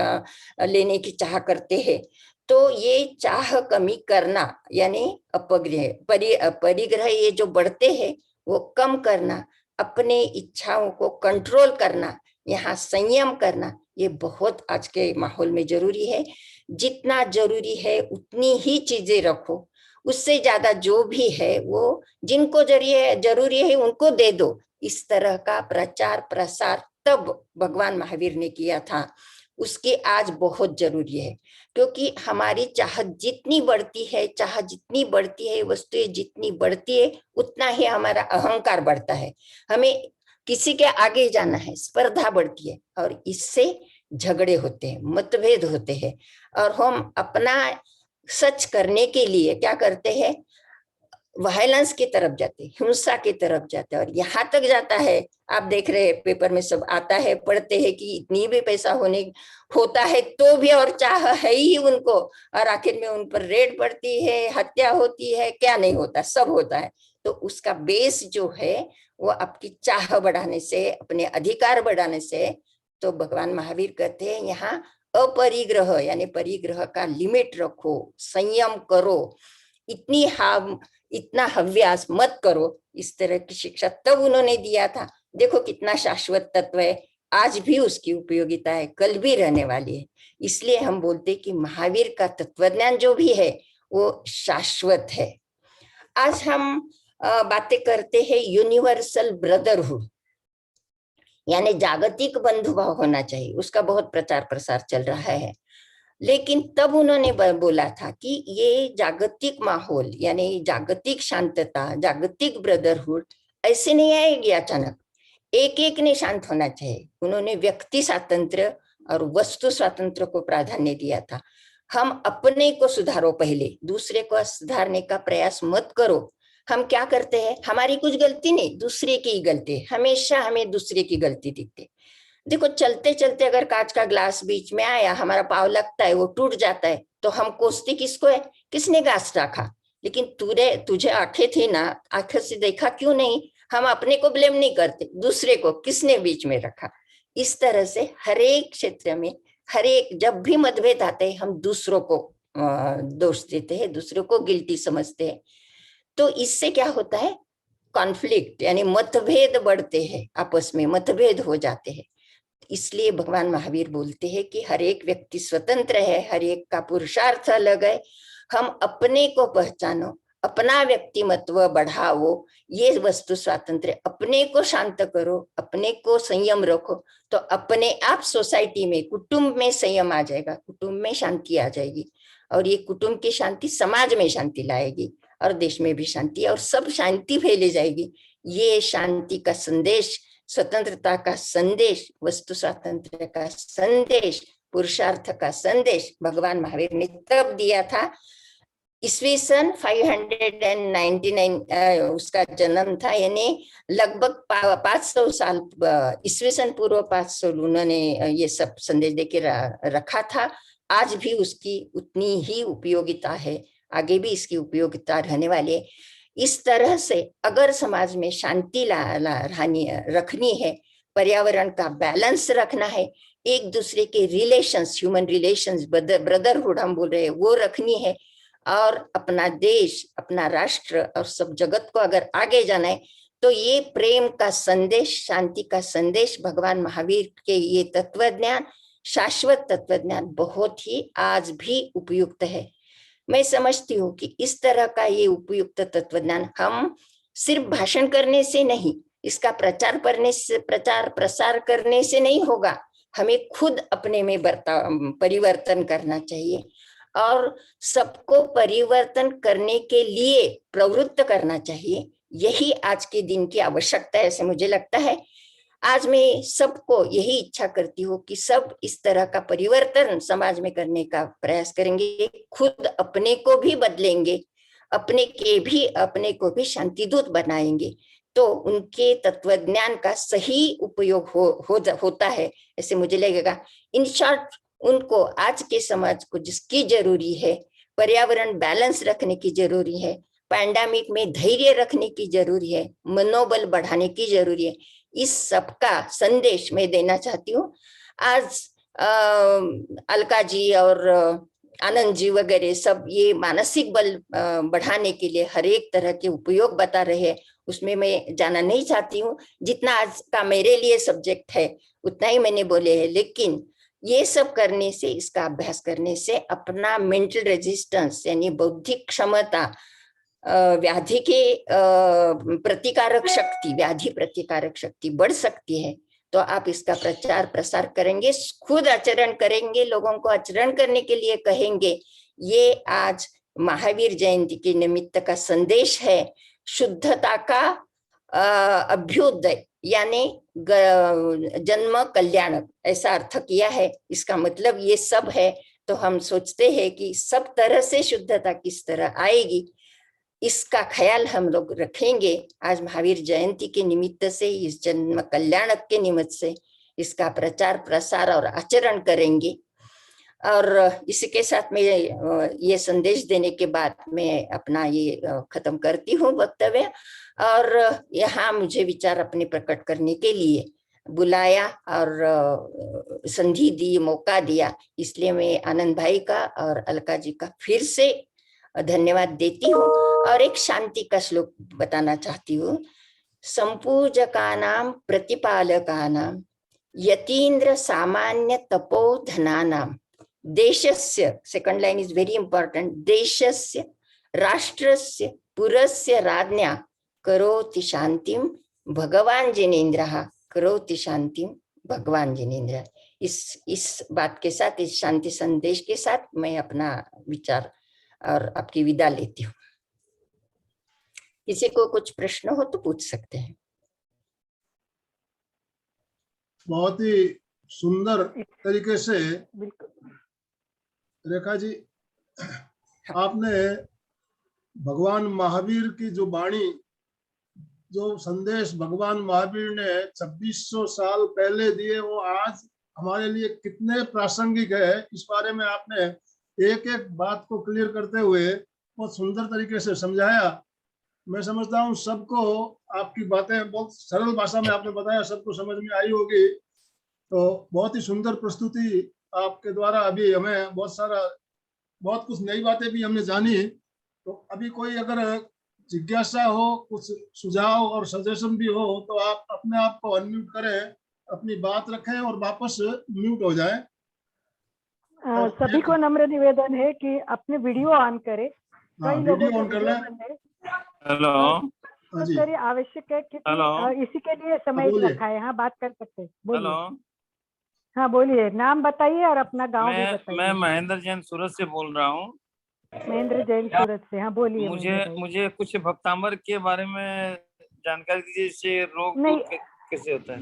लेने की चाह करते हैं। तो ये चाह कमी करना, यानी अपग्रह, परिग्रह, ये जो बढ़ते हैं वो कम करना, अपने इच्छाओं को कंट्रोल करना, यहाँ संयम करना, ये बहुत आज के माहौल में जरूरी है। जितना जरूरी है उतनी ही चीजें रखो, उससे ज्यादा जो भी है वो जिनको जरूरी है उनको दे दो। इस तरह का प्रचार प्रसार तब भगवान महावीर ने किया था, उसकी आज बहुत जरूरी है। क्योंकि हमारी चाहत जितनी बढ़ती है, चाह जितनी बढ़ती है, वस्तुएं जितनी बढ़ती है, उतना ही हमारा अहंकार बढ़ता है। हमें किसी के आगे जाना है, स्पर्धा बढ़ती है, और इससे झगड़े होते हैं, मतभेद होते हैं। और हम अपना सच करने के लिए क्या करते हैं, वायलेंस की तरफ जाते, हिंसा की तरफ जाते हैं। और यहाँ तक जाता है, आप देख रहे हैं पेपर में सब आता है, पढ़ते हैं कि इतनी भी पैसा होता है तो भी और चाह है ही उनको, और आखिर में उन पर रेड पड़ती है, हत्या होती है, क्या नहीं होता, सब होता है। तो उसका बेस जो है वो आपकी चाह बढ़ाने से, अपने अधिकार बढ़ाने से। तो भगवान महावीर कहते हैं यहाँ अपरिग्रह, यानी परिग्रह का लिमिट रखो, संयम करो, इतना हव्यास मत करो। इस तरह की शिक्षा तब उन्होंने दिया था। देखो कितना शाश्वत तत्व है, आज भी उसकी उपयोगिता है, कल भी रहने वाली है। इसलिए हम बोलते कि महावीर का तत्वज्ञान जो भी है वो शाश्वत है। आज हम बातें करते हैं यूनिवर्सल ब्रदरहुड, यानी जागतिक बंधुभाव होना चाहिए, उसका बहुत प्रचार प्रसार चल रहा है। लेकिन तब उन्होंने बोला था कि ये जागतिक माहौल, यानी जागतिक शांतता, जागतिक ब्रदरहुड ऐसे नहीं आएगी अचानक, एक एक ने शांत होना चाहिए। उन्होंने व्यक्ति स्वातंत्र्य और वस्तु स्वातंत्र्य को प्राधान्य दिया था। हम अपने को सुधारो, पहले दूसरे को सुधारने का प्रयास मत करो। हम क्या करते हैं, हमारी कुछ गलती नहीं, दूसरे की गलती, हमेशा हमें दूसरे की गलती दिखती। देखो चलते चलते अगर कांच का ग्लास बीच में आया, हमारा पाँव लगता है, वो टूट जाता है, तो हम कोसते किसको है, किसने ग्लास रखा। लेकिन तुझे आंखें थी ना, आंखें से देखा क्यों नहीं। हम अपने को ब्लेम नहीं करते, दूसरे को किसने बीच में रखा। इस तरह से हर एक क्षेत्र में, हर एक जब भी मतभेद आते हैं, हम दूसरों को दोष देते हैं, दूसरों को गिल्टी समझते हैं। तो इससे क्या होता है, कॉन्फ्लिक्ट, यानी मतभेद बढ़ते हैं, आपस में मतभेद हो जाते हैं। इसलिए भगवान महावीर बोलते हैं कि हर एक व्यक्ति स्वतंत्र है, हर एक का पुरुषार्थ अलग है। हम अपने को पहचानो, अपना व्यक्तिमत्व बढ़ाओ, ये वस्तु स्वातंत्र्य, अपने को शांत करो, अपने को संयम रखो, तो अपने आप सोसाइटी में, कुटुंब में संयम आ जाएगा, कुटुंब में शांति आ जाएगी। और ये कुटुंब की शांति समाज में शांति लाएगी, और देश में भी शांति, और सब शांति फैले जाएगी। ये शांति का संदेश, स्वतंत्रता का संदेश, वस्तु स्वातंत्र्य का संदेश, पुरुषार्थ का संदेश भगवान महावीर ने तब दिया था। ईस्वी सन 599 उसका जन्म था, यानी लगभग 500 साल, ईस्वी सन पूर्व 500 उन्होंने ये सब संदेश देके रखा था। आज भी उसकी उतनी ही उपयोगिता है, आगे भी इसकी उपयोगिता रहने वाली है। इस तरह से अगर समाज में शांति रखनी है, पर्यावरण का बैलेंस रखना है, एक दूसरे के रिलेशंस, ह्यूमन रिलेशंस, ब्रदरहुड हम बोल रहे हैं, वो रखनी है, और अपना देश, अपना राष्ट्र और सब जगत को अगर आगे जाना है तो ये प्रेम का संदेश, शांति का संदेश, भगवान महावीर के ये तत्वज्ञान, शाश्वत तत्वज्ञान बहुत ही आज भी उपयुक्त है। मैं समझती हूँ कि इस तरह का ये उपयुक्त तत्वज्ञान हम सिर्फ भाषण करने से नहीं, इसका प्रचार प्रसार करने से नहीं होगा। हमें खुद अपने में परिवर्तन करना चाहिए और सबको परिवर्तन करने के लिए प्रवृत्त करना चाहिए। यही आज के दिन की आवश्यकता है, ऐसे मुझे लगता है। आज मैं सबको यही इच्छा करती हूँ कि सब इस तरह का परिवर्तन समाज में करने का प्रयास करेंगे, खुद अपने को भी बदलेंगे, अपने को भी शांतिदूत बनाएंगे, तो उनके तत्वज्ञान का सही उपयोग होता है, ऐसे मुझे लगेगा। इन शॉर्ट, उनको आज के समाज को जिसकी जरूरी है, पर्यावरण बैलेंस रखने की जरूरी है, पैंडेमिक में धैर्य रखने की जरूरी है, मनोबल बढ़ाने की जरूरी है, इस सब का संदेश मैं देना चाहती हूँ। आज अलका जी और आनंद जी वगैरह सब ये मानसिक बल बढ़ाने के लिए हर एक तरह के उपयोग बता रहे हैं, उसमें मैं जाना नहीं चाहती हूँ। जितना आज का मेरे लिए सब्जेक्ट है उतना ही मैंने बोले हैं, लेकिन ये सब करने से, इसका अभ्यास करने से अपना मेंटल रेजिस्टेंस यानी बौद्धिक क्षमता, व्याधि के प्रतिकारक शक्ति, व्याधि प्रतिकारक शक्ति बढ़ सकती है। तो आप इसका प्रचार प्रसार करेंगे, खुद आचरण करेंगे, लोगों को आचरण करने के लिए कहेंगे। ये आज महावीर जयंती के निमित्त का संदेश है। शुद्धता का अभ्युदय यानी जन्म कल्याणक, ऐसा अर्थ किया है। इसका मतलब ये सब है। तो हम सोचते हैं कि सब तरह से शुद्धता किस तरह आएगी, इसका ख्याल हम लोग रखेंगे। आज महावीर जयंती के निमित्त से, इस जन्म कल्याणक के निमित्त से इसका प्रचार प्रसार और आचरण करेंगे। और इसी के साथ में ये संदेश देने के बाद मैं अपना ये खत्म करती हूँ वक्तव्य। और यहाँ मुझे विचार अपने प्रकट करने के लिए बुलाया और संधि दी, मौका दिया, इसलिए मैं आनंद भाई का और अलका जी का फिर से धन्यवाद देती हूँ। और एक शांति का श्लोक बताना चाहती हूँ। संपूजकानां प्रतिपालकानां यतीन्द्र सामान्य तपोधनानां देशस्य, second line is very important, देशस्य राष्ट्रस्य पुरस्य राज्ञा करोति शांतिम भगवान जिनेन्द्रः, करोति शांतिम भगवान जिनेन्द्र। इस बात के साथ, इस शांति संदेश के साथ मैं अपना विचार और आपकी विदा लेती हूँ। किसी को कुछ प्रश्न हो तो पूछ सकते हैं। बहुत ही सुंदर तरीके से रेखा जी आपने भगवान महावीर की जो वाणी, जो संदेश भगवान महावीर ने 2600 साल पहले दिए, वो आज हमारे लिए कितने प्रासंगिक है, इस बारे में आपने एक एक बात को क्लियर करते हुए बहुत सुंदर तरीके से समझाया। मैं समझता हूँ सबको आपकी बातें बहुत सरल भाषा में आपने बताया, सबको समझ में आई होगी। तो बहुत ही सुंदर प्रस्तुति आपके द्वारा अभी हमें बहुत कुछ नई बातें भी हमने जानी। तो अभी कोई अगर जिज्ञासा हो, कुछ सुझाव और सजेशन भी हो, तो आप अपने आप को अनम्यूट करें, अपनी बात रखें और वापस म्यूट हो जाए। सभी को नम्र निवेदन है कि अपने वीडियो ऑन करें। वीडियो ऑन कर लें। हेलो करिए, आवश्यक है कि इसी के लिए समय रखा है। हाँ, बात कर सकते हैं, बोलिए। हाँ बोलिए, नाम बताइए और अपना गांव भी बताइए। मैं महेंद्र जैन सूरत से बोल रहा हूँ। महेंद्र जैन सूरत से, हाँ बोलिए। मुझे कुछ भक्तांबर के बारे में जानकारी दीजिए, इससे रोग कैसे होता है।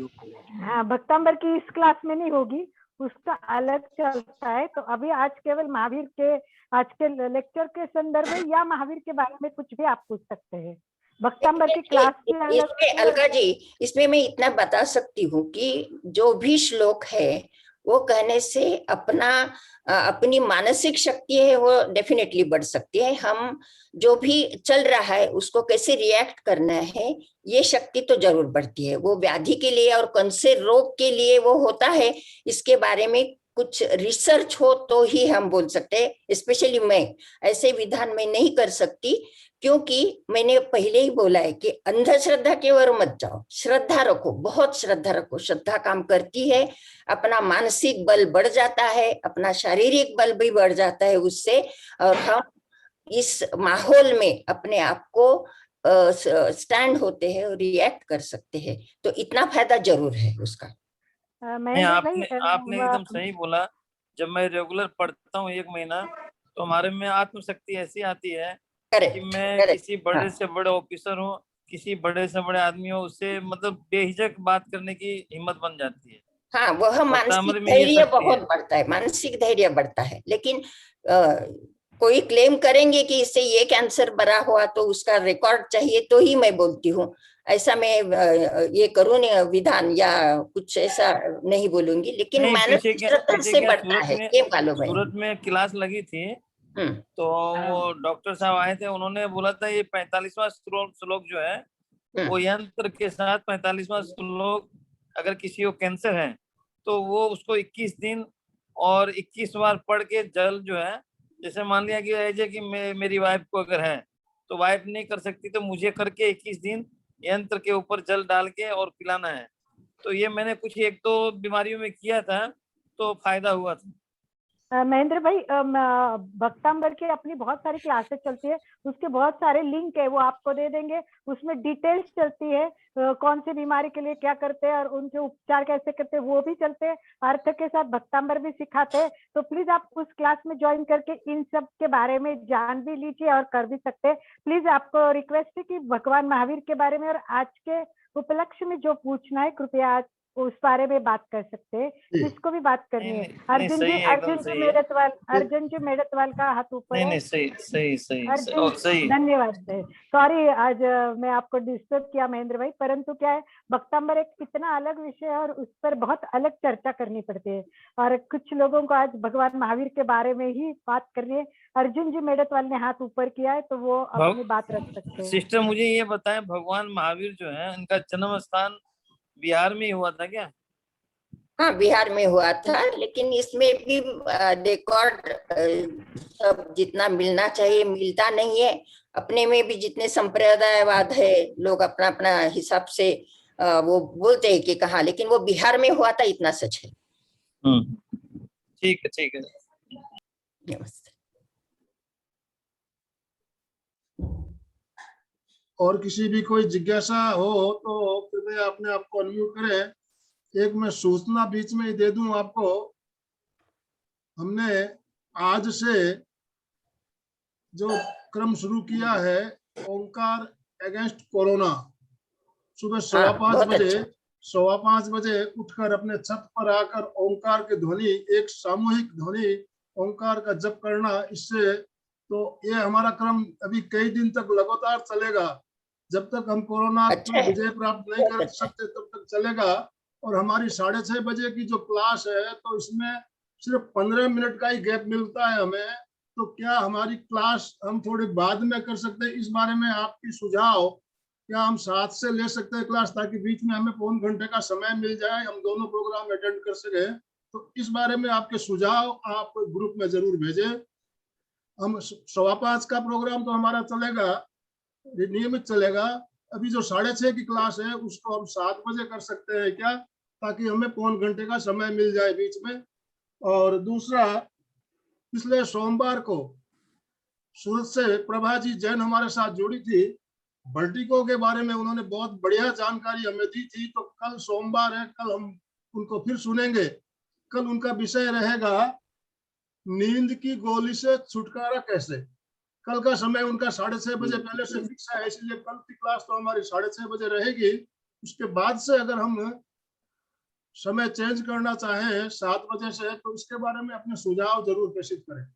हाँ, भक्तांबर की इस क्लास में नहीं होगी, उसका अलग चलता है। तो अभी आज केवल महावीर के आज के लेक्चर के संदर्भ में या महावीर के बारे में कुछ भी आप पूछ सकते हैं। भक्तांबर की क्लास की इसमें अलका जी, इसमें मैं इतना बता सकती हूँ कि जो भी श्लोक है वो कहने से अपनी मानसिक शक्ति है वो डेफिनेटली बढ़ सकती है। हम जो भी चल रहा है उसको कैसे रिएक्ट करना है, ये शक्ति तो जरूर बढ़ती है। वो व्याधि के लिए और कौन से रोग के लिए वो होता है, इसके बारे में कुछ रिसर्च हो तो ही हम बोल सकते हैं। स्पेशली मैं ऐसे विधान में नहीं कर सकती, क्योंकि मैंने पहले ही बोला है कि अंधश्रद्धा की ओर मत जाओ, श्रद्धा रखो, बहुत श्रद्धा रखो। श्रद्धा काम करती है, अपना मानसिक बल बढ़ जाता है, अपना शारीरिक बल भी बढ़ जाता है उससे, और हम इस माहौल में अपने आप को स्टैंड होते हैं और रिएक्ट कर सकते हैं। तो इतना फायदा जरूर है उसका। नहीं, महेंद्र भाई आपने एकदम सही बोला। जब मैं रेगुलर पढ़ता हूँ 1 महीना, तो हमारे में आत्मशक्ति ऐसी आती है कि करेक्ट, मैं करेक्ट। किसी बड़े से बड़े ऑफिसर हूँ, किसी बड़े से बड़े आदमी हो, उससे मतलब बेहिचक बात करने की हिम्मत बन जाती है। हाँ, वह मानसिक भक्तामृत में ये धैर्य शक्ति बहुत है। बढ़ता है, मानसिक धैर्य बढ़ता है। लेकिन कोई क्लेम करेंगे कि इससे ये कैंसर बरा हुआ तो उसका रिकॉर्ड चाहिए, तो ही मैं बोलती हूँ। ऐसा मैं ये करूँ विधान या कुछ ऐसा नहीं बोलूंगी, लेकिन नहीं, मानसिक श्रद्धा से क्या बढ़ता है, ये मालूम है। सूरत में क्लास लगी थी, हम्म, तो वो डॉक्टर साहब आए थे, उन्होंने बोला था ये 45वां श्लोक जो है, वो यंत्र के साथ 45वां श्लोक, अगर किसी को कैंसर है तो वो उसको 21 दिन और 21 बार पढ़ के जल जो है, जैसे मान लिया कि ऐसे कि मेरी वाइफ को अगर है तो वाइफ नहीं कर सकती, तो मुझे करके 21 दिन यंत्र के ऊपर जल डाल के और पिलाना है। तो ये मैंने कुछ 1-2 बीमारियों में किया था, तो फायदा हुआ था। महेंद्र भाई भक्तांबर की अपनी बहुत सारी क्लासेस चलती है, उसके बहुत सारे लिंक है, वो आपको दे देंगे। उसमें डिटेल्स चलती है, कौन सी बीमारी के लिए क्या करते हैं और उनके उपचार कैसे करते हैं, वो भी चलते हैं। अर्थ के साथ भक्तांबर भी सिखाते हैं। तो प्लीज आप उस क्लास में ज्वाइन करके इन सब के बारे में जान भी लीजिए और कर भी सकते हैं। प्लीज आपको रिक्वेस्ट है कि भगवान महावीर के बारे में और आज के उपलक्ष्य में जो पूछना है, कृपया आज उस बारे में बात कर सकते हैं, जिसको भी बात करनी है। अर्जुन जी मेड़तवाल का हाथ ऊपर है। नहीं, सही अर्जुन, धन्यवाद। सॉरी आज मैं आपको डिस्टर्ब किया महेंद्र भाई, परंतु क्या है, भक्तांबर एक इतना अलग विषय है और उस पर बहुत अलग चर्चा करनी पड़ती है, और कुछ लोगों को आज भगवान महावीर के बारे में ही बात करनी है। अर्जुन जी मेड़तवाल ने हाथ ऊपर किया है, तो वो अपनी बात रख सकते हैं। सिस्टर, मुझे ये बताएं, भगवान महावीर जो है, इनका जन्म स्थान बिहार में ही हुआ था क्या? हाँ, बिहार में हुआ था, लेकिन इसमें भी रिकॉर्ड सब जितना मिलना चाहिए मिलता नहीं है। अपने में भी जितने संप्रदायवाद है, लोग अपना अपना हिसाब से वो बोलते हैं कि कहा, लेकिन वो बिहार में हुआ था, इतना सच है। ठीक है। नमस्ते। और किसी भी कोई जिज्ञासा हो तो कृपया अपने आप को अनम्यूट करें। एक मैं सूचना बीच में ही दे दूं आपको, हमने आज से जो क्रम शुरू किया है, ओंकार अगेंस्ट कोरोना, सुबह 5:15 बजे उठकर अपने छत पर आकर ओंकार के ध्वनि, एक सामूहिक ध्वनि ओंकार का जप करना। इससे तो ये हमारा क्रम अभी कई दिन तक लगातार चलेगा, जब तक हम कोरोना पर विजय प्राप्त नहीं कर सकते तब तक चलेगा। और हमारी 6:30 बजे की जो क्लास है, तो इसमें सिर्फ 15 मिनट का ही गैप मिलता है हमें। तो क्या हमारी क्लास हम थोड़ी बाद में कर सकते हैं? इस बारे में आपकी सुझाव, क्या हम 7 से ले सकते हैं क्लास, ताकि बीच में हमें पौन घंटे का समय मिल जाए, हम दोनों प्रोग्राम अटेंड कर सके? तो इस बारे में आपके सुझाव आप ग्रुप में जरूर भेजें। हम 5:15 का प्रोग्राम तो हमारा चलेगा, नियमित चलेगा। अभी जो 6:30 की क्लास है उसको हम 7 बजे कर सकते हैं क्या, ताकि हमें पौन घंटे का समय मिल जाए बीच में। और दूसरा, पिछले सोमवार को सूरत से प्रभा जी जैन हमारे साथ जुड़ी थी, वर्टिको के बारे में उन्होंने बहुत बढ़िया जानकारी हमें दी थी। तो कल सोमवार है, कल हम उनको फिर सुनेंगे। कल उनका विषय रहेगा नींद की गोली से छुटकारा कैसे। कल का समय उनका 6:30 बजे पहले से फिक्स है, इसलिए कल की क्लास तो हमारी 6:30 बजे रहेगी। उसके बाद से अगर हम समय चेंज करना चाहें 7 बजे से, तो इसके बारे में अपने सुझाव जरूर प्रेषित करें।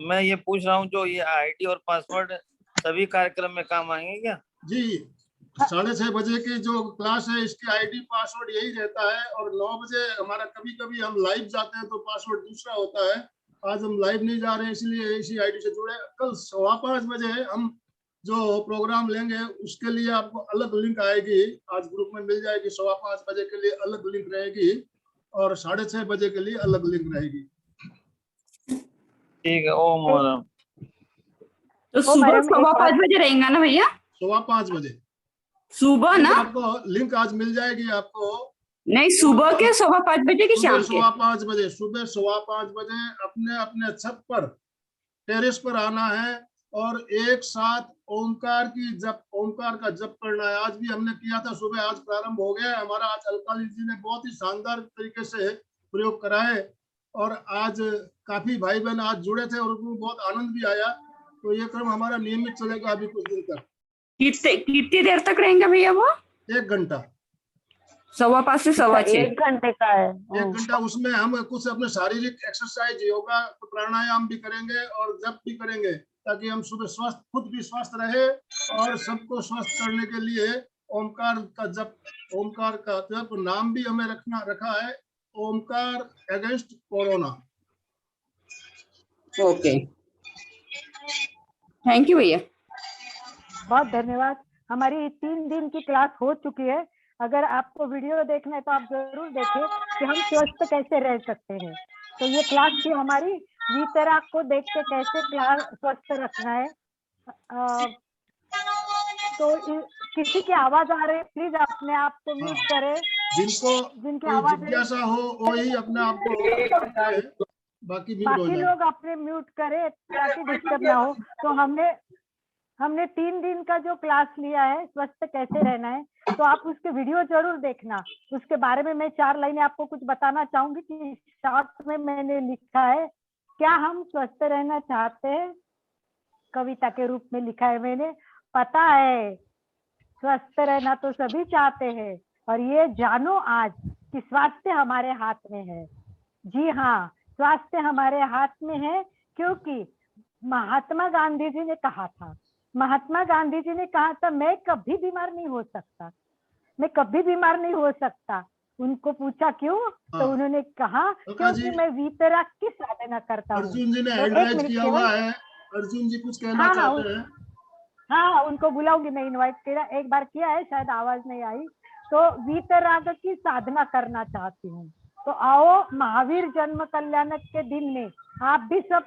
मैं ये पूछ रहा हूँ, जो ये आईडी और पासवर्ड सभी कार्यक्रम में काम आएंगे क्या? जी, 6:30 बजे की जो क्लास है इसकी आईडी पासवर्ड यही रहता है। और 9 बजे हमारा कभी कभी हम लाइव जाते हैं तो पासवर्ड दूसरा होता है। आज हम लाइव नहीं जा रहे हैं, इसलिए इसी आईडी से जुड़े। कल 5:15 बजे हम जो प्रोग्राम लेंगे उसके लिए आपको अलग लिंक आएगी, आज ग्रुप में मिल जाएगी। 5:15 बजे के लिए अलग लिंक रहेगी और 6:30 बजे के लिए अलग लिंक रहेगी। ठीक है। ओम मोहरम। तो ओ सुबह मैडम, एक 5:15 बात- बजे रहेगा ना भैया? 5:15 बजे सुबह ना? आपको लिंक आज मिल जाएगी आपको। नहीं, सुबह के 5:15 बजे की शाम के? 5:15 बजे, सुबह 5:15 बजे अपने अपने छत पर, टेरेस पर आना है और एक साथ ओंकार का जप करना है। आज भी हमने किया था सुबह, आज प्रारंभ हो गया है हमारा। आज अलकाली जी ने बहुत ही शानदार तरीके से प्रयोग कराए और आज काफी भाई बहन आज जुड़े थे और उनको बहुत आनंद भी आया। तो ये क्रम हमारा नियमित चलेगा अभी कुछ दिन तक। कितनी देर तक रहेंगे भैया वो? 1 घंटा, 5:15 से 6:15। 1 घंटे का है। 1 घंटा। उसमें हम कुछ अपने शारीरिक एक्सरसाइज, योगा, प्राणायाम भी करेंगे और जप भी करेंगे, ताकि हम सुबह खुद भी स्वस्थ रहे और सबको स्वस्थ करने के लिए ओमकार का जप, ओमकार का जप नाम भी हमें रखा है, Omkar against corona. Okay, thank you भैया। बहुत धन्यवाद। हमारी 3 दिन की क्लास हो चुकी है। अगर आपको वीडियो देखना है तो आप जरूर देखें कि हम स्वस्थ कैसे रह सकते हैं। तो ये क्लास थी हमारी, वीतराग को देख के कैसे क्लास स्वस्थ रखना है। तो किसी की आवाज आ रही है, प्लीज अपने आप को म्यूट करें। जिनकी कोई आवाज जिज्ञासा हो वही अपने आप को open करे, बाकी म्यूट हो बाकी जाए। लोग अपने म्यूट करें ताकि डिस्टर्ब ना हो। तो हमने 3 दिन का जो क्लास लिया है स्वस्थ कैसे रहना है, तो आप उसके वीडियो जरूर देखना। उसके बारे में मैं 4 लाइनें आपको कुछ बताना चाहूंगी कि शॉर्ट में मैंने लिखा है। क्या हम स्वस्थ रहना चाहते हैं? कविता के रूप में लिखा है मैंने। पता है स्वस्थ रहना तो सभी चाहते हैं, और ये जानो आज कि स्वास्थ्य हमारे हाथ में है। जी हाँ, स्वास्थ्य हमारे हाथ में है, क्योंकि महात्मा गांधी जी ने कहा था, मैं कभी बीमार नहीं हो सकता, मैं कभी बीमार नहीं हो सकता। उनको पूछा क्यों, तो उन्होंने कहा क्योंकि मैं वीतराग की साधना करता हूँ। अर्जुन जी ने तो हैंड एक राइज मिनट किया हुआ है, अर्जुन जी कुछ कहना चाहते हैं। हाँ, उनको बुलाऊंगी, मैं इनवाइट किया, एक बार किया है, शायद आवाज नहीं आई। तो वीतराग की साधना करना चाहती हूँ। तो आओ महावीर जन्म कल्याणक के दिन में आप भी सब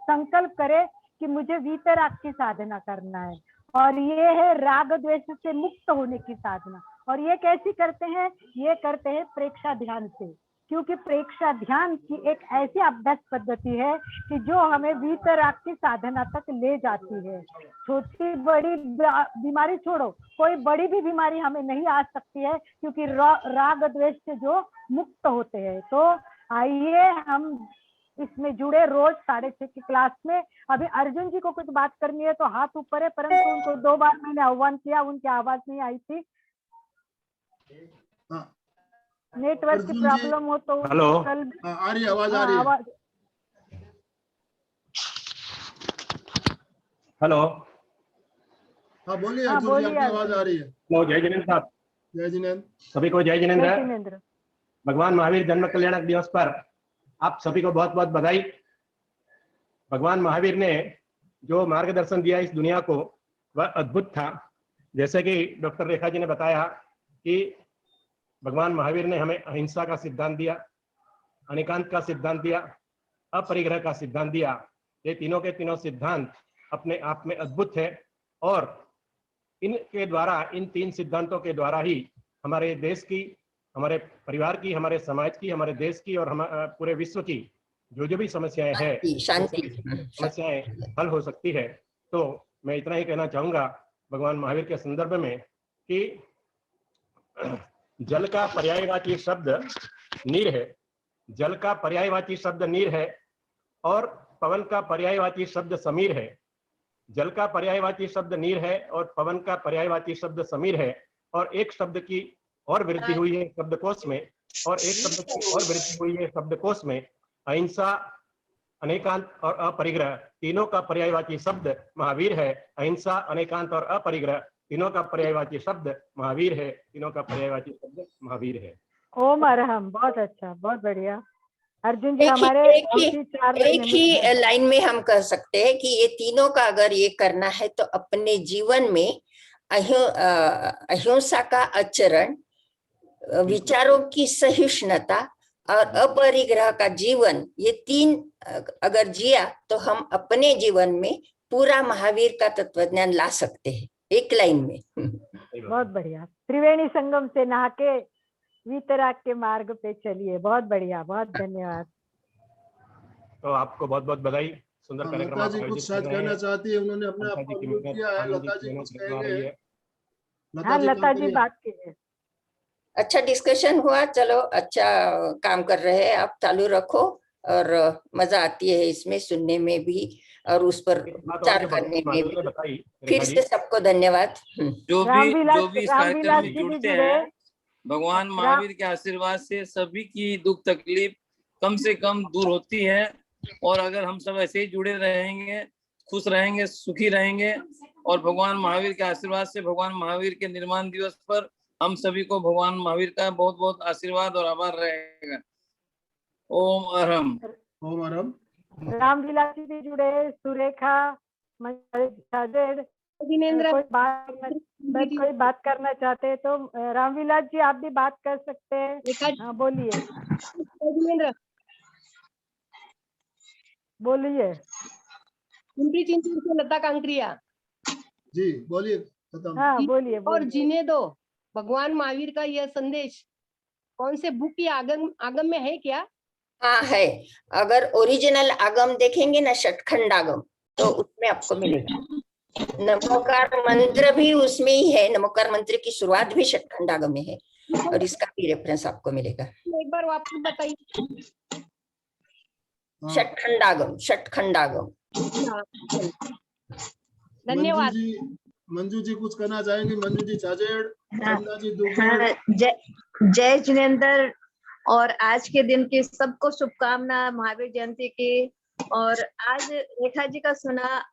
संकल्प करें कि मुझे वीतराग की साधना करना है। और ये है राग द्वेष से मुक्त होने की साधना। और ये कैसी करते हैं? ये करते हैं प्रेक्षा ध्यान से, क्योंकि प्रेक्षा ध्यान की एक ऐसी अभ्यास पद्धति है कि जो हमें वीतराग की साधना तक ले जाती है। छोटी बड़ी बीमारी छोड़ो, कोई बड़ी भी बीमारी हमें नहीं आ सकती है, क्योंकि राग द्वेष से जो मुक्त होते हैं। तो आइए हम इसमें जुड़े रोज 6:30 की क्लास में। अभी अर्जुन जी को कुछ बात करनी है तो हाथ ऊपर है, परंतु उनको 2 बार मैंने आह्वान किया, उनकी आवाज नहीं आई थी। नेटवर्क की प्रॉब्लम हो तो हेलो, कल आ रही आवाज, आ रही है। हेलो, हाँ बोलिए हाँ, अर्जुन जी, बोलिए आपकी आवाज आ रही है। हेलो, जय जिनेन्द्र साहब। जय जिनेन्द्र। सभी को जय जिनेन्द्र। जय जिनेन्द्र। भगवान महावीर जन्म कल्याणक दिवस पर आप सभी को बहुत बहुत बधाई। भगवान महावीर ने जो मार्गदर्शन दिया इस दुनिया को, वह अद्भुत था। जैसे कि डॉक्टर रेखा जी ने बताया कि भगवान महावीर ने हमें अहिंसा का सिद्धांत दिया, अनेकांत का सिद्धांत दिया, अपरिग्रह का सिद्धांत दिया। ये तीनों के तीनों सिद्धांत अपने आप में अद्भुत है, और इनके द्वारा, इन 3 सिद्धांतों के द्वारा ही हमारे देश की, हमारे परिवार की, हमारे समाज की, हमारे देश की और पूरे विश्व की जो भी समस्याएं हैं, समस्याएं हल हो सकती है। तो मैं इतना ही कहना चाहूंगा भगवान महावीर के संदर्भ में कि जल का पर्यायवाची शब्द नीर है, जल का पर्यायवाची शब्द नीर है, और पवन का पर्यायवाची शब्द समीर है। जल का पर्यायवाची शब्द नीर है और पवन का पर्यायवाची शब्द समीर है। और एक शब्द की और वृद्धि हुई है शब्दकोश में, और एक शब्द की और वृद्धि हुई है शब्दकोश में। अहिंसा, अनेकांत और अपरिग्रह तीनों का पर्यायवाची शब्द महावीर है। अहिंसा, अनेकांत और अपरिग्रह तीनों का पर्यायवाची शब्द महावीर है। तीनों का पर्यायवाची शब्द महावीर है। ओम अरहम। बहुत अच्छा, बहुत बढ़िया। अर्जुन जी एक हमारे ही बहुत ही 4 एक मिनट ही हैं। लाइन में हम कह सकते हैं कि ये तीनों का अगर ये करना है तो अपने जीवन में अहिंसा का आचरण, विचारों की सहिष्णुता और अपरिग्रह का जीवन, ये 3 अगर जिया तो हम अपने जीवन में पूरा महावीर का तत्वज्ञान ला सकते हैं एक लाइन में। बहुत बढ़िया। त्रिवेणी संगम से नहा के वीतराग के मार्ग पे चलिए। बहुत बढ़िया, बहुत धन्यवाद। तो आपको बहुत बहुत बधाई। सुंदर कार्यक्रम लता आप जी आयोजित कुछ कर शायद रहे हैं। कहना चाहती है, उन्होंने अपने लता आप जी को की अनम्यूट मेहनत, किया है। आनंद जी लता की जी मेहनत कुछ नजर आ रही कहेंगे? है। हाँ लता जी कहिए। बात कीजिए। अच्छा डिस्कशन हुआ, चलो अच्छा काम कर रहे हैं आप, चालू रखो। और मजा आती है इसमें सुनने में भी और उस पर एक बात और विचार जो करने में महावीर भी। ने बताई फिर रेखा जी, से सबको धन्यवाद। जो रामविलास भी इस कार्यक्रम रामविलास में जी भी जुड़ते जुड़े। हैं, भगवान राम महावीर के आशीर्वाद से सभी की दुख तकलीफ कम से कम दूर होती है। और अगर हम सब ऐसे ही जुड़े रहेंगे, खुश रहेंगे, सुखी रहेंगे, और भगवान महावीर के आशीर्वाद से भगवान महावीर के निर्माण दिवस पर हम सभी को भगवान महावीर का बहुत बहुत आशीर्वाद और आभार रहेगा। ओम अरहम। ओम अरहम। रामविलास जी भी जुड़े, सुरेखा, साजेद। कोई बात करना चाहते हैं तो रामविलास जी आप भी बात कर सकते हैं। हाँ बोलिए बोलिए। पिंपरी चिंचवड से लता कांकरिया जी बोलिए। खत्म। हाँ बोलिए और बोलिए। जीने दो भगवान महावीर का यह संदेश कौन से बुक की आगम में है क्या? हाँ है, अगर ओरिजिनल आगम देखेंगे ना, षटखंड आगम, तो उसमें आपको मिलेगा। नमोकार मंत्र भी उसमें ही है, नमोकार मंत्र की शुरुआत भी षटखंड आगम में है और इसका भी रेफरेंस आपको मिलेगा। एक बार वापस बताइए। हाँ। षटखंडागम, षटखंडागम। धन्यवाद। मंजू जी कुछ कहना चाहेंगे? मंजू जी चाजेड़, चंदा जी दुगड़। हाँ, जय जिनेंद्र और आज के दिन की सबको शुभकामना महावीर जयंती की। और आज रेखा जी का सुना,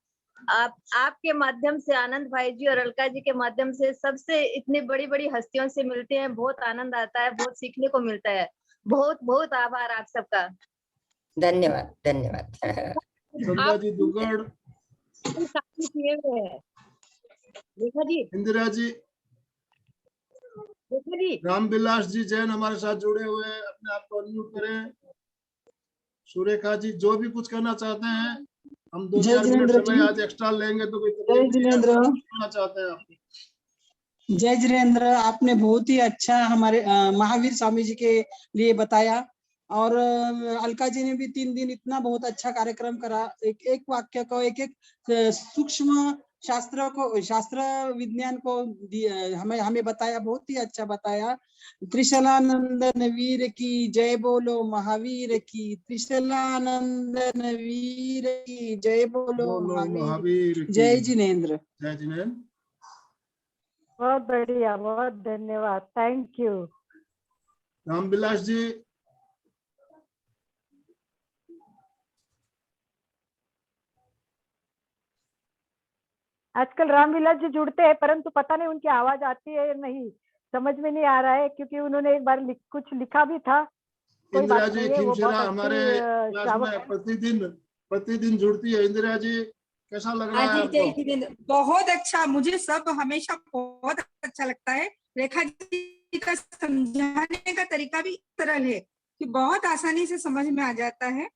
आपके माध्यम से, आनंद भाई जी और अलका जी के माध्यम से, सबसे इतनी बड़ी बड़ी हस्तियों से मिलते हैं, बहुत आनंद आता है, बहुत सीखने को मिलता है। बहुत बहुत आभार आप सबका। धन्यवाद धन्यवाद। चंदा जी दुगड़। रेखा जी, इंदिरा जी, रामविलास जी जैन हमारे साथ जुड़े हुए हैं, अपने आप को अनम्यूट करें। सुरेखा जी जो भी कुछ कहना चाहते हैं, हम 2-4 मिनट समय आज एक्स्ट्रा लेंगे तो कोई तकलीफ नहीं है। कहना चाहते हैं आप? जय जिनेंद्र, आपने बहुत ही अच्छा हमारे महावीर स्वामी जी के लिए बताया। और अलका जी ने भी 3 दिन इतना बहुत अच्छा कार्यक्रम करा। एक एक वाक्य को, एक एक सूक्ष्म शास्त्र विज्ञान को हमें बताया, बहुत ही अच्छा बताया। त्रिशलानंदन वीर की जय बोलो, महावीर की। त्रिशलानंदन वीर की जय बोलो, महावीर। जय जिनेंद्र। जय जिनेंद्र। बहुत बढ़िया, बहुत धन्यवाद, थैंक यू। रामविलास जी, आजकल रामविलास जी जुड़ते हैं परंतु पता नहीं उनकी आवाज आती है या नहीं, समझ में नहीं आ रहा है, क्योंकि उन्होंने एक बार कुछ लिखा भी था। कोई इंदिरा बात जी नहीं है, वो खिमशेरा बहुत हमारे अच्छी क्लास श्रावक में प्रतिदिन जुड़ती है। इंदिरा जी कैसा लग रहा है आपको? बहुत अच्छा, मुझे सब हमेशा बहुत अच्छा लगता है। रेखा जी का समझाने का तरीका भी सरल है कि बहुत आसानी से समझ में आ जाता है।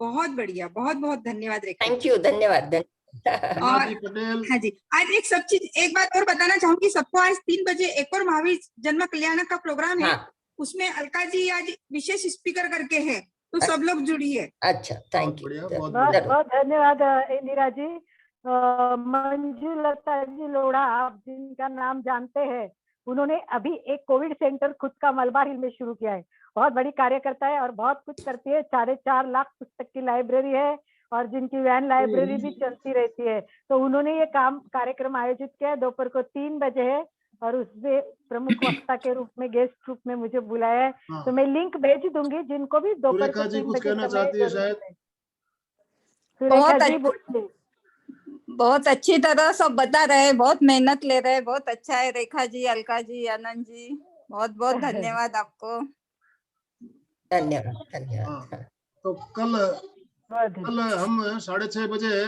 बहुत बढ़िया, बहुत बहुत धन्यवाद रेखा। थैंक यू, धन्यवाद। और पटेल। हाँ जी, आज एक बात और बताना चाहूंगी सबको। आज 3 बजे एक और महावीर जन्म कल्याणक का प्रोग्राम है। हाँ। उसमें अलका जी आज विशेष स्पीकर करके है, तो सब लोग जुड़िए। अच्छा, थैंक यू। बहुत बहुत धन्यवाद इंदिरा जी। मंजू लता जी लोढ़ा, आप जिनका नाम जानते हैं, उन्होंने अभी एक कोविड सेंटर खुद का मलबार हिल में शुरू किया है। बहुत बड़ी कार्यकर्ता है और बहुत कुछ करती है। 4.5 लाख पुस्तक की लाइब्रेरी है और जिनकी वैन लाइब्रेरी भी चलती रहती है। तो उन्होंने ये कार्यक्रम आयोजित किया है, दोपहर को 3 बजे है और उसमें प्रमुख वक्ता के रूप में, गेस्ट रूप में मुझे बुलाया है। हाँ। तो मैं लिंक भेज दूंगी जिनको भी दोपहर को 3 बजे समय। सुरेखा जी बोलिए। बहुत अच्छी तरह सब बता रहे, बहुत मेहनत ले रहे, बहुत अच्छा है। रेखा जी, अलका जी, आनंद जी, बहुत बहुत धन्यवाद आपको। धन्यवाद धन्यवाद। हाँ, तो कल हम 6:30 बजे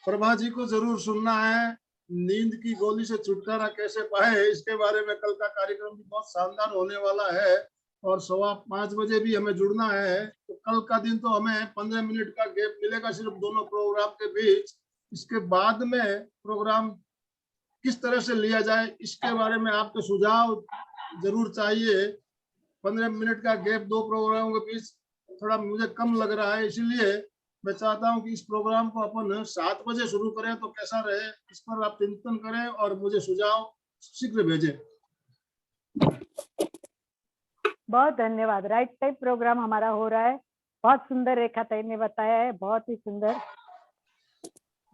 प्रभा जी को जरूर सुनना है। नींद की गोली से छुटकारा कैसे पाए, इसके बारे में कल का कार्यक्रम भी बहुत शानदार होने वाला है। और 5:15 बजे भी हमें जुड़ना है। तो कल का दिन तो हमें 15 मिनट का गैप मिलेगा सिर्फ दोनों प्रोग्राम के बीच। इसके बाद में प्रोग्राम किस तरह से लिया जाए, इसके बारे में आपके सुझाव जरूर चाहिए। 15 मिनट का गैप दो प्रोग्रामों के बीच थोड़ा मुझे कम लग रहा है, इसलिए मैं चाहता हूं कि इस प्रोग्राम को अपन 7 बजे शुरू करें तो कैसा रहे, इस पर आप चिंतन करें और मुझे सुझाव शीघ्र भेजें। बहुत धन्यवाद। राइट टाइम प्रोग्राम हमारा हो रहा है। बहुत सुंदर रेखा ताई ने बताया है, बहुत ही सुंदर।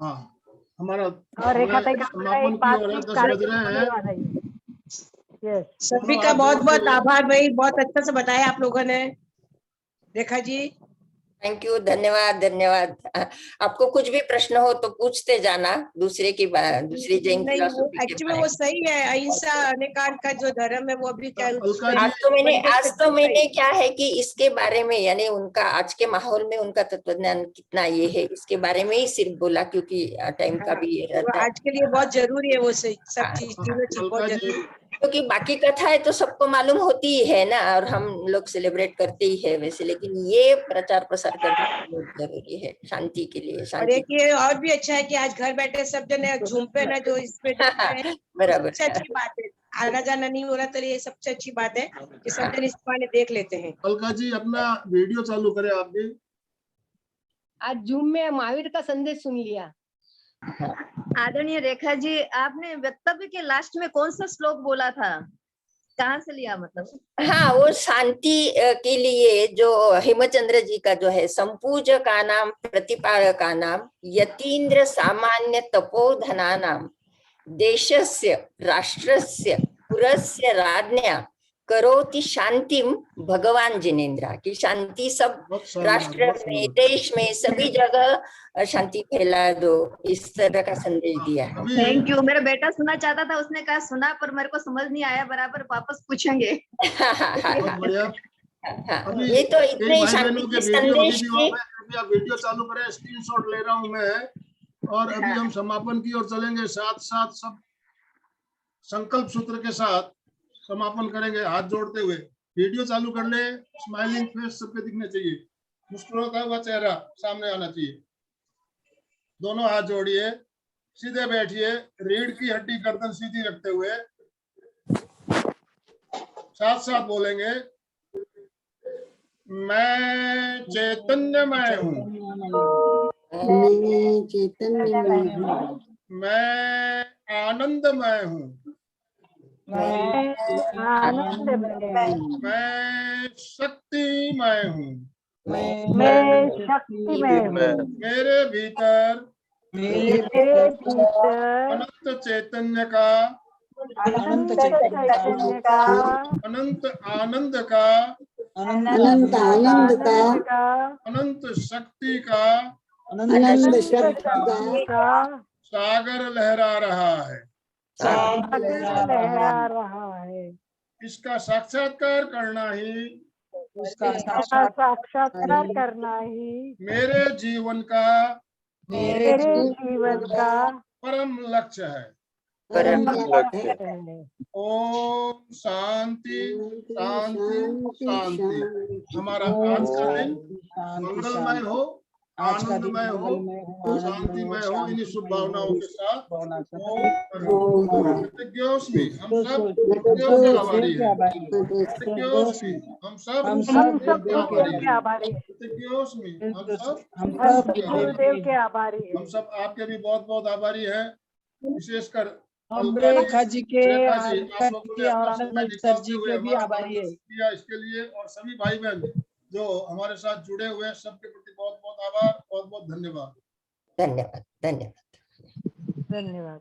हाँ, हमारा और रेखा ताई का समापन की ओर 10 बज रहे हैं। यस, सभी का बहुत बहुत आभार भाई, बहुत अच्छा से बताया आप लोगों ने। रेखा जी थैंक यू, धन्यवाद धन्यवाद। आपको कुछ भी प्रश्न हो तो पूछते जाना दूसरी जैन नहीं, फिलॉसफी के एक्चुअली बारे वो में। सही है, अहिंसा अनेकांत का जो धर्म है वो अभी क्या आज तो मैंने क्या है कि इसके बारे में, यानी उनका आज के माहौल में उनका तत्वज्ञान कितना ये है इसके बारे में ही सिर्फ बोला, क्योंकि टाइम का भी ये रहता है। आज के लिए बहुत जरूरी है वो सब चीज, तीनों चीज बहुत जरूरी है। क्योंकि बाकी कथाएं तो सबको मालूम होती ही है ना, और हम लोग सेलिब्रेट करते ही है वैसे, लेकिन ये प्रचार प्रसार करना बहुत जरूरी है शांति के लिए। और शांति एक ये और भी अच्छा है कि आज घर बैठे सब जने झूम पे ना जो इस पे बराबर, सबसे अच्छी बात है। आना जाना नहीं हो रहा तो ये सबसे अच्छी बात है कि सब जन इस बहाने देख लेते हैं। अलका जी अपना वीडियो चालू करें आप भी। आज जूम में महावीर का संदेश सुन लिया। आदरणीय रेखा जी, आपने वक्तव्य के लास्ट में कौन सा श्लोक बोला था, कहाँ से लिया मतलब? हाँ, वो शांति के लिए जो हेमचंद्र जी का जो है, संपूजका नाम प्रतिपालका नाम यतीन्द्र सामान्य तपोधना नाम देशस्य राष्ट्रस्य पुरस्य राज्ञा करोति शांतिम भगवान जिनेन्द्र, की शांति सब राष्ट्र में, देश में, सभी जगह शांति फैला दो, इस तरह का संदेश दिया है। Thank you. मेरा बेटा सुनना चाहता था, उसने कहा सुना पर मेरे को समझ नहीं आया बराबर, वापस पूछेंगे। बहुत बढ़िया। ये तो इतने शांति के संदेश की आप वीडियो चालू करें, स्क्रीनशॉट ले रहा हूं मैं। और अभी हम समापन की ओर चलेंगे, साथ साथ सब संकल्प सूत्र के साथ समापन करेंगे हाथ जोड़ते हुए। वीडियो चालू कर ले, स्माइलिंग फेस सबके दिखने चाहिए, मुस्कुराता हुआ चेहरा सामने आना चाहिए। दोनों हाथ जोड़िए, सीधे बैठिए, रीढ़ की हड्डी गर्दन सीधी रखते हुए साथ साथ बोलेंगे, मैं चैतन्यमय हूँ, मैं चैतन्यमय हूँ, मैं आनंदमय हूँ, मैं शक्तिमय हूँ, मैं शक्तिमय हूँ, मेरे भीतर अनंत चैतन्य का, अनंत चैतन्य का, अनंत आनंद का, अनंत आनंद का, अनंत शक्ति का, अनंत शक्ति का सागर लहरा रहा है। लहरा रहा है। इसका साक्षात्कार करना ही, उसका साक्षात्कार करना ही मेरे जीवन का परम लक्ष्य है। परम लक्ष्य है। ओम शांति शांति शांति। हमारा आज का दिन मंगलमय हो, आनंदमय हो, शांतिमय हो, इन्हीं शुभ भावनाओं के साथ। कृतज्ञोस्मि, हम सब कृतज्ञों के आभारी हैं। कृतज्ञोस्मि, हम सब गुरुदेव के आभारी हैं। कृतज्ञोस्मि, हम सब गुरुदेव के आभारी हैं। हम सब आपके भी बहुत बहुत आभारी हैं, विशेषकर रेखा जी के, आप लोगों ने अपना समय निकालते हुए हमारा मार्गदर्शन किया, इसके लिए। और सभी भाई बहन जो हमारे साथ जुड़े हुए हैं, सबके प्रति बहुत बहुत आभार, बहुत बहुत धन्यवाद। धन्यवाद धन्यवाद धन्यवाद।